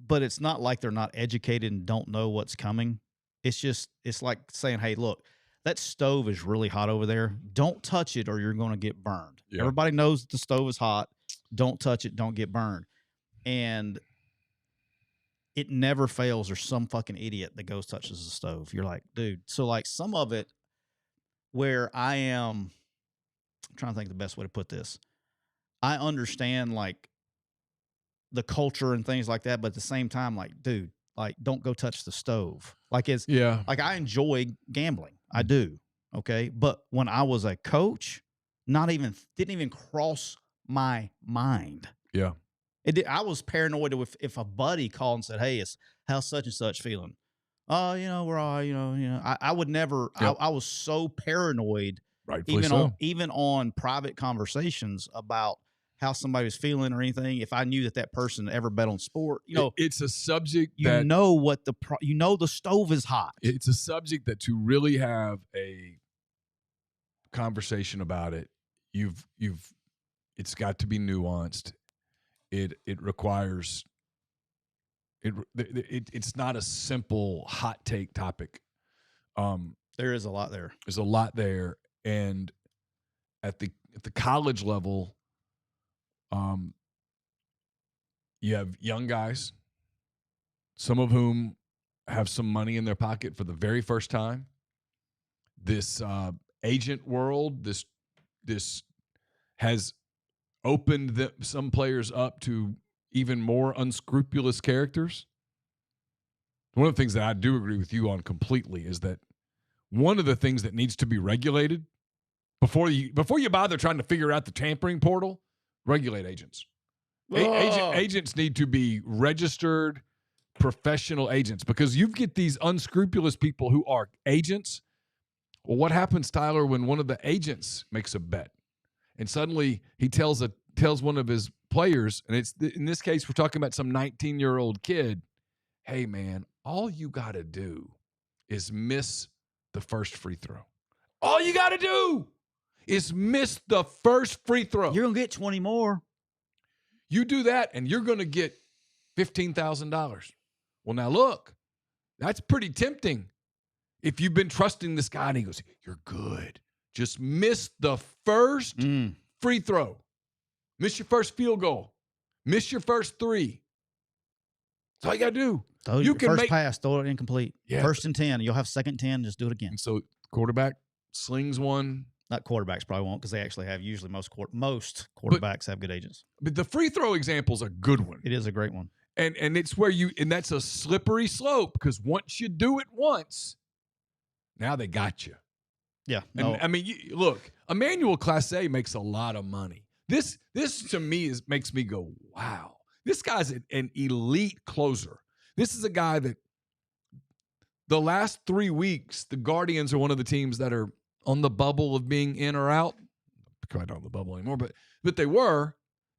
but it's not like they're not educated and don't know what's coming. It's like saying, hey, look, that stove is really hot over there. Don't touch it or you're going to get burned. Yeah. Everybody knows the stove is hot. Don't touch it. Don't get burned. And it never fails. There's some fucking idiot that goes touches the stove. You're like, dude. So like some of it where I'm trying to think the best way to put this. I understand like the culture and things like that, but at the same time, like, dude, like don't go touch the stove. Like like I enjoy gambling. I do. Okay. But when I was a coach, didn't even cross my mind. Yeah. I was paranoid if a buddy called and said, hey, how's such and such feeling? Oh, we're all, I would never, Yep. I was so paranoid, Rightfully so. even on private conversations about how somebody was feeling or anything. If I knew that person ever bet on sport, it's a subject the stove is hot. It's a subject that to really have a conversation about it, it's got to be nuanced. It requires it's not a simple hot take topic. There is a lot there. There's a lot there, and at the college level, you have young guys, some of whom have some money in their pocket for the very first time. This agent world, this has opened some players up to even more unscrupulous characters. One of the things that I do agree with you on completely is that one of the things that needs to be regulated before you bother trying to figure out the tampering portal, regulate agents. Agents need to be registered professional agents, because you get these unscrupulous people who are agents. Well, what happens, Tyler, when one of the agents makes a bet and suddenly he tells one of his players, and it's in this case we're talking about some 19-year-old kid, hey man, all you got to do is miss the first free throw. All you got to do is miss the first free throw. You're going to get 20 more. You do that and you're going to get $15,000. Well, now look, that's pretty tempting. If you've been trusting this guy and he goes, you're good. Just miss the first free throw. Miss your first field goal. Miss your first three. That's all you got to do. You can first pass, throw it incomplete. Yeah. 1st and 10. You'll have 2nd and 10. Just do it again. And so quarterback slings one. Not quarterbacks probably won't, because they actually have usually most quarterbacks have good agents. But the free throw example is a good one. It is a great one. And it's where and that's a slippery slope, because once you do it once, now they got you. Yeah. No. And I mean, look, Emmanuel Clase makes a lot of money. This to me makes me go, wow, this guy's an elite closer. This is a guy that the last 3 weeks, the Guardians are one of the teams that are on the bubble of being in or out. Quite not on the bubble anymore, but they were.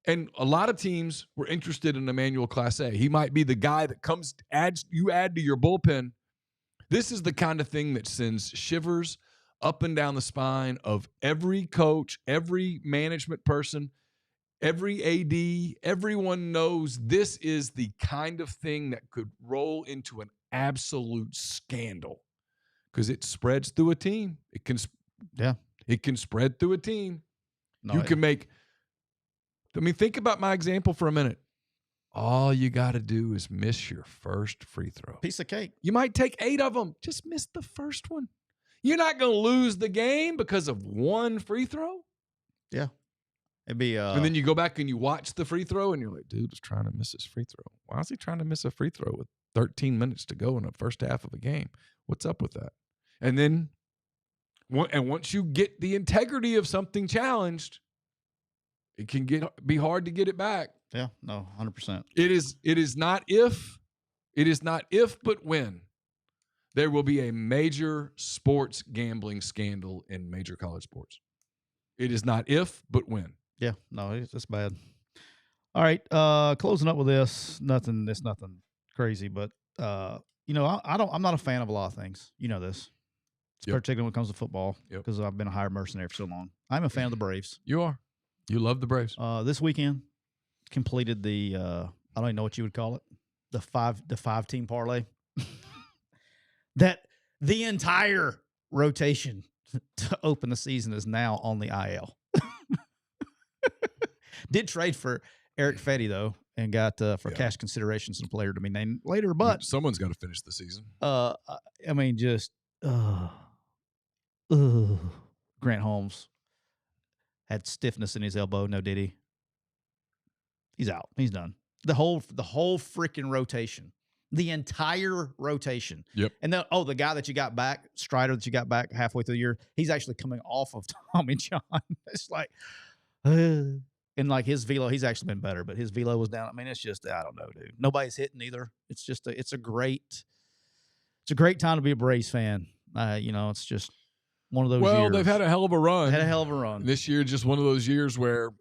And a lot of teams were interested in Emmanuel Clase. He might be the guy that add to your bullpen. This is the kind of thing that sends shivers up and down the spine of every coach, every management person, every AD. Everyone knows this is the kind of thing that could roll into an absolute scandal, because it spreads through a team. It can spread through a team. Think about my example for a minute. All you got to do is miss your first free throw. Piece of cake. You might take 8 of them. Just miss the first one. You're not going to lose the game because of one free throw. Yeah. It'd be and then you go back and you watch the free throw and you're like, dude was trying to miss his free throw. Why is he trying to miss a free throw with 13 minutes to go in the first half of a game? What's up with that? And then once you get the integrity of something challenged, it can be hard to get it back. Yeah, no, 100%. It is not if, but when there will be a major sports gambling scandal in major college sports. It is not if, but when. Yeah, no, it's bad. All right, closing up with this. It's nothing crazy, but I'm not a fan of a lot of things. You know this. particularly when it comes to football, Yep. because I've been a hired mercenary for so long. I'm a fan of the Braves. You are. You love the Braves. This weekend, completed the I don't even know what you would call it, the five team parlay. That the entire rotation to open the season is now on the IL. Did trade for Eric Fetty though, and got for cash considerations and player to be named later. But someone's got to finish the season. I mean, just Grant Holmes had stiffness in his elbow. No, did he? He's out. He's done. The whole freaking rotation, the entire rotation. Yep. And then the guy that you got back, Strider, that you got back halfway through the year, he's actually coming off of Tommy John. It's like, and like his velo, he's actually been better, but his velo was down. I mean, it's just, I don't know, dude. Nobody's hitting either. It's just it's a great time to be a Braves fan. It's just one of those years. Well, they've had a hell of a run. Had a hell of a run. This year, just one of those years where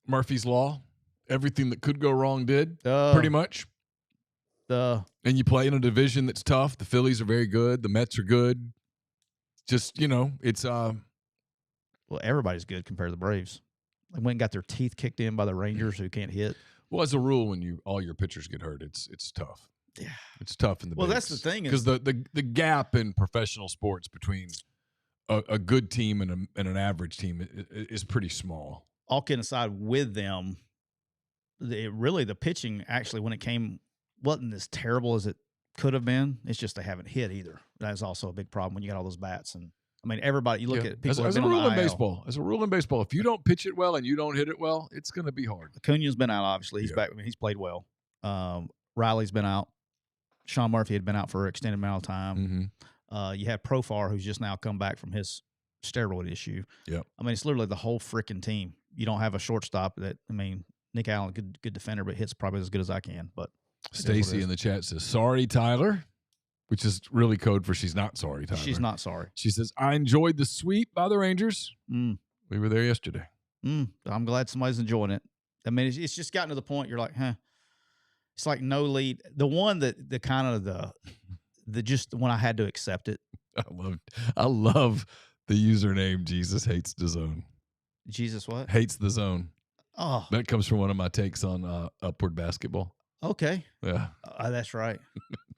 Murphy's Law, everything that could go wrong did, pretty much. And you play in a division that's tough. The Phillies are very good. The Mets are good. Just, it's well, everybody's good compared to the Braves. They went and got their teeth kicked in by the Rangers who can't hit. Well, as a rule, when all your pitchers get hurt, it's tough. Yeah, it's tough in the bigs. That's the thing, because the gap in professional sports between a good team and an average team is pretty small. All kidding aside, with them, the pitching actually, when it came, wasn't as terrible as it could have been. It's just they haven't hit either. That's also a big problem when you got all those bats. And I mean, everybody, you look at people. As a rule in baseball, if you don't pitch it well and you don't hit it well, it's going to be hard. Acuna's been out. Obviously, he's back. I mean, he's played well. Riley's been out. Sean Murphy had been out for an extended amount of time. Mm-hmm. You have Profar, who's just now come back from his steroid issue. Yeah, I mean, it's literally the whole freaking team. You don't have a shortstop that. I mean, Nick Allen, good defender, but hits probably as good as I can. But Stacy in the chat says, "Sorry, Tyler," which is really code for she's not sorry, Tyler. She's not sorry. She says, "I enjoyed the sweep by the Rangers. We were there yesterday. I'm glad somebody's enjoying it. I mean, it's just gotten to the point you're like, huh." It's like no lead. The one that the kind of the just when I had to accept it. I love the username Jesus hates the zone. Jesus what? Hates the zone. Oh, that comes from one of my takes on Upward Basketball. Okay. Yeah. That's right.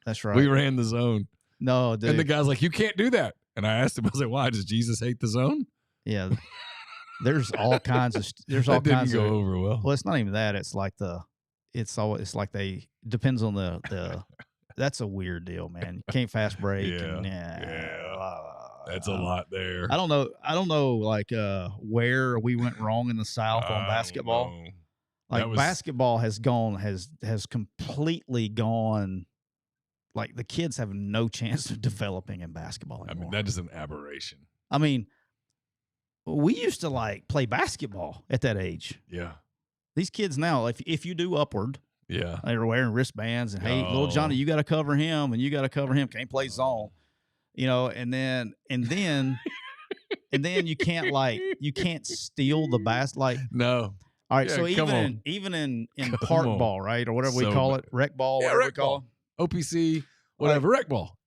That's right. We ran the zone. No, dude. And the guy's like, "You can't do that." And I asked him, I was like, "Why? Does Jesus hate the zone?" Yeah. There's all kinds of. That didn't go over well. Well, it's not even that. It's like it's like they depends on the that's a weird deal, man. You can't fast break. That's a lot there. I don't know like where we went wrong in the South on basketball. Like basketball has completely gone. Like the kids have no chance of developing in basketball anymore. I mean, that is an aberration. I mean, we used to play basketball at that age. Yeah. These kids now, if you do Upward, they're wearing wristbands and hey, little Johnny, you got to cover him and you got to cover him. Can't play zone, and then you can't steal the basket. No. All right, so even in park ball, right, or whatever we call it, rec ball, whatever we call it, OPC, whatever, rec ball,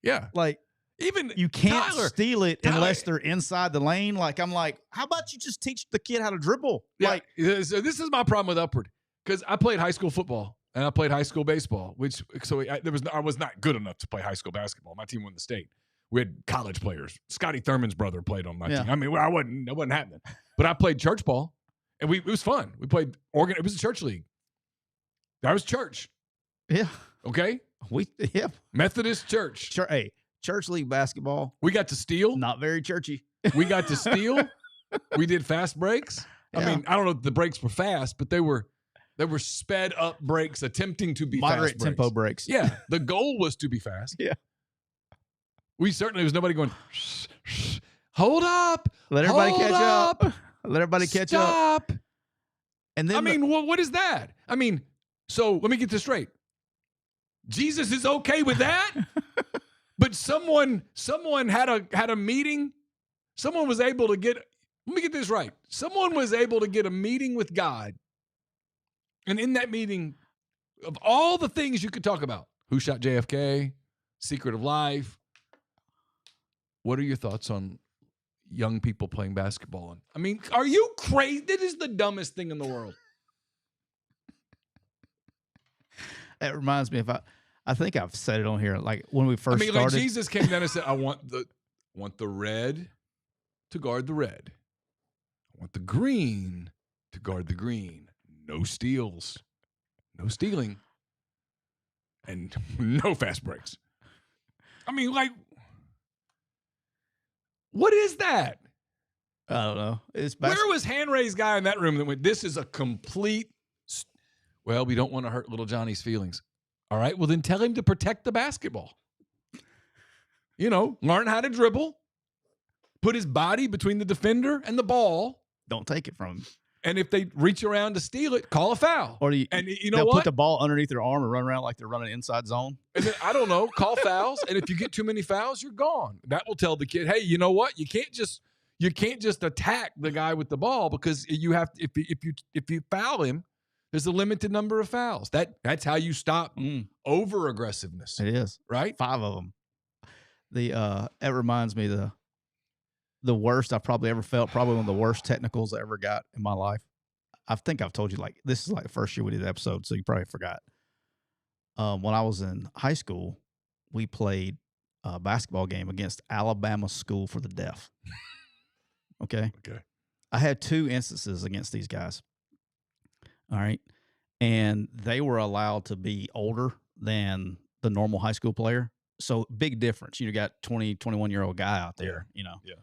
even you can't steal it unless they're inside the lane. I'm like, how about you just teach the kid how to dribble? Yeah. So this is my problem with Upward because I played high school football and I played high school baseball, I was not good enough to play high school basketball. My team won the state. We had college players. Scotty Thurman's brother played on my team. I mean, that wasn't happening. But I played church ball, and it was fun. We played It was a church league. That was church. Yeah. Okay. Methodist church. Hey. Church league basketball. We got to steal. Not very churchy. We got to steal. We did fast breaks. Yeah. I mean, I don't know if the breaks were fast, but they were sped up breaks attempting to be moderate fast tempo breaks. Yeah. The goal was to be fast. Yeah. There was nobody going, hold up. Let everybody catch up. Let everybody catch up. Stop. And then what is that? I mean, so let me get this straight. Jesus is okay with that? But someone had a meeting. Someone was able to get. Let me get this right. Someone was able to get a meeting with God, and in that meeting, of all the things you could talk about, who shot JFK, secret of life, what are your thoughts on young people playing basketball? I mean, are you crazy? That is the dumbest thing in the world. That reminds me, I think I've said it on here, like when we first started. Like Jesus came down and said, I want the red to guard the red. I want the green to guard the green. No steals. No stealing. And no fast breaks. I mean, like, what is that? I don't know. Where was hand-raised guy in that room that went, this is a complete, well, we don't want to hurt little Johnny's feelings. All right, well, then tell him to protect the basketball. You know, learn how to dribble, put his body between the defender and the ball. Don't take it from him. And if they reach around to steal it, call a foul. Or you know what? Put the ball underneath their arm and run around like they're running inside zone. And then, I don't know, call fouls. And if you get too many fouls, you're gone. That will tell the kid, hey, you know what? You can't just attack the guy with the ball, because you have to, if you foul him, there's a limited number of fouls. That's how you stop over aggressiveness. It is, right? 5 of them. It reminds me the worst I've probably ever felt, probably one of the worst technicals I ever got in my life. I think I've told you, like, this is like the first year we did the episode, so you probably forgot. When I was in high school, we played a basketball game against Alabama School for the Deaf. Okay. I had 2 instances against these guys. All right. And they were allowed to be older than the normal high school player. So big difference. You got 20, 21-year-old guy out there, you know. Yeah.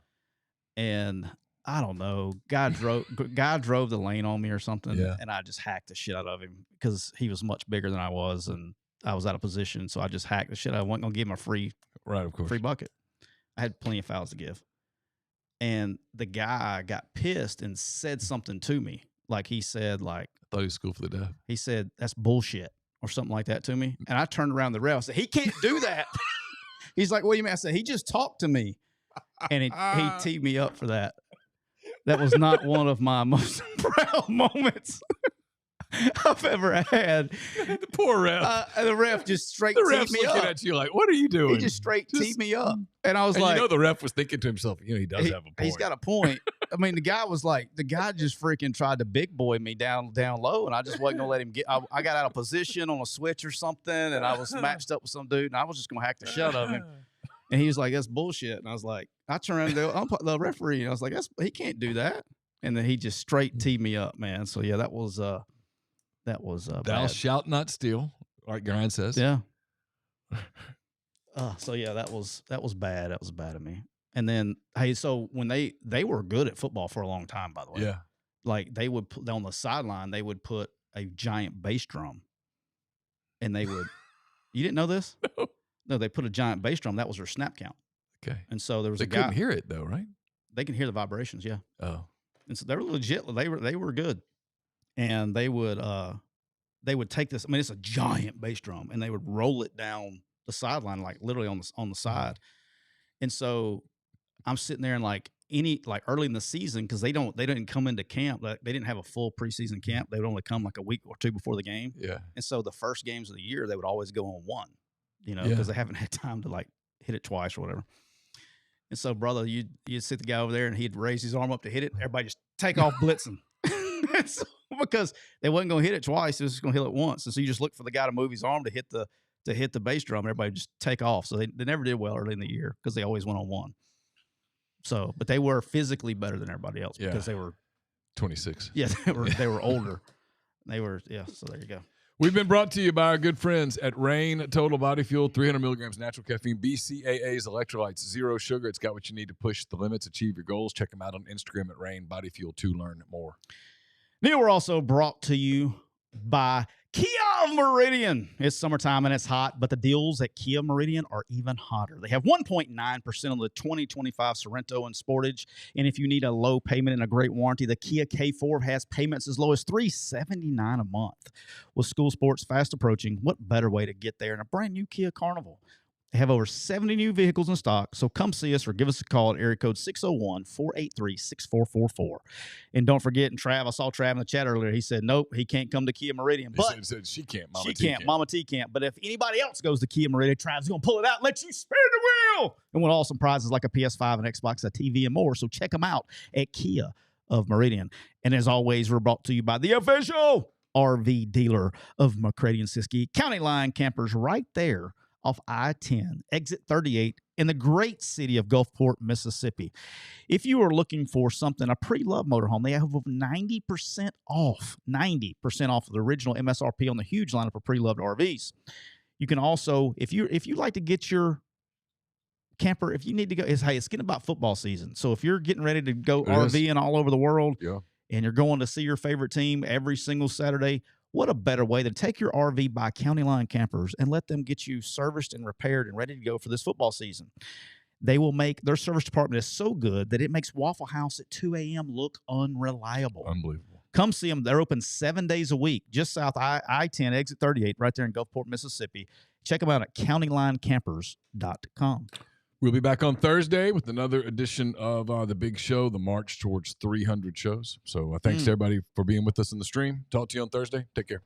And I don't know, guy drove the lane on me or something, and I just hacked the shit out of him because he was much bigger than I was, and I was out of position, so I just hacked the shit out. I wasn't gonna give him a free bucket. I had plenty of fouls to give, and the guy got pissed and said something to me, like he said, like, I thought he was school for the deaf. He said, "That's bullshit," or something like that to me, and I turned around the ref and said, "He can't do that." He's like, "What do you mean?" I said, "He just talked to me." And he teed me up for that. That was not one of my most proud moments I've ever had. The poor ref. The ref just straight teed me up. The ref's looking at you like, what are you doing? He just teed me up. And I was like, you know, the ref was thinking to himself, you know, he does have a point. He's got a point. I mean, the guy just freaking tried to big boy me down low, and I just wasn't going to let him get. I got out of position on a switch or something, and I was matched up with some dude, and I was just going to hack the shit out of him. And he was like, "That's bullshit." And I was like, I turned around to the referee, and I was like, he can't do that. And then he just straight teed me up, man. So yeah, that was thou bad. Shalt not steal, like Grind says. Yeah. So yeah, that was bad. That was bad of me. And then, hey, so when they were good at football for a long time, by the way. Yeah. Like they would put on the sideline, they would put a giant bass drum, and they would. You didn't know this? No, they put a giant bass drum. That was their snap count. Okay. And so there was a guy. They couldn't hear it though, right? They can hear the vibrations, yeah. Oh. And so they were legit. They were good. And they would take this. I mean, it's a giant bass drum, and they would roll it down the sideline, like literally on the side. And so I'm sitting there, and like early in the season, because they didn't come into camp. They didn't have a full preseason camp. They would only come like a week or 2 before the game. Yeah. And so the first games of the year, they would always go on 1. You know, because they haven't had time to like hit it twice or whatever. And so, brother, you'd sit the guy over there, and he'd raise his arm up to hit it. Everybody just take off blitzing. So, because they wasn't going to hit it twice, it was just going to hit it once. And so you just look for the guy to move his arm to hit the bass drum. Everybody just take off. So they never did well early in the year because they always went on 1. So, but they were physically better than everybody else because they were 26. Yeah, they were older. So there you go. We've been brought to you by our good friends at Rain Total Body Fuel, 300 milligrams natural caffeine, BCAAs, electrolytes, 0 sugar. It's got what you need to push the limits, achieve your goals. Check them out on Instagram at Rain Body Fuel to learn more. Neal, we're also brought to you by Kia Meridian. It's summertime and it's hot, but the deals at Kia Meridian are even hotter. They have 1.9% on the 2025 Sorento and Sportage. And if you need a low payment and a great warranty, the Kia K4 has payments as low as $379 a month. With school sports fast approaching, what better way to get there in a brand new Kia Carnival? They have over 70 new vehicles in stock, so come see us or give us a call at area code 601-483-6444. And don't forget, and Trav, I saw Trav in the chat earlier. He said, nope, he can't come to Kia Meridian. But he said she can't. Mama T can't. Mama T can't. But if anybody else goes to Kia Meridian, Trav's going to pull it out and let you spin the wheel and win awesome prizes like a PS5, an Xbox, a TV, and more. So check them out at Kia of Meridian. And as always, we're brought to you by the official RV dealer of McCready Siskey, County Line Campers, right there off I-10, exit 38 in the great city of Gulfport, Mississippi. If you are looking for something, a pre-loved motorhome, they have over 90% off of the original MSRP on the huge lineup of pre-loved RVs. You can also, if you like to get your camper, if you need to go, it's getting about football season. So if you're getting ready to go RVing all over the world, and you're going to see your favorite team every single Saturday, what a better way than take your RV by County Line Campers and let them get you serviced and repaired and ready to go for this football season. They will make their service department is so good that it makes Waffle House at 2 a.m. look unreliable. Unbelievable. Come see them. They're open 7 days a week, just south I-10, exit 38, right there in Gulfport, Mississippi. Check them out at countylinecampers.com. We'll be back on Thursday with another edition of the big show, the March towards 300 shows. So thanks to everybody for being with us in the stream. Talk to you on Thursday. Take care.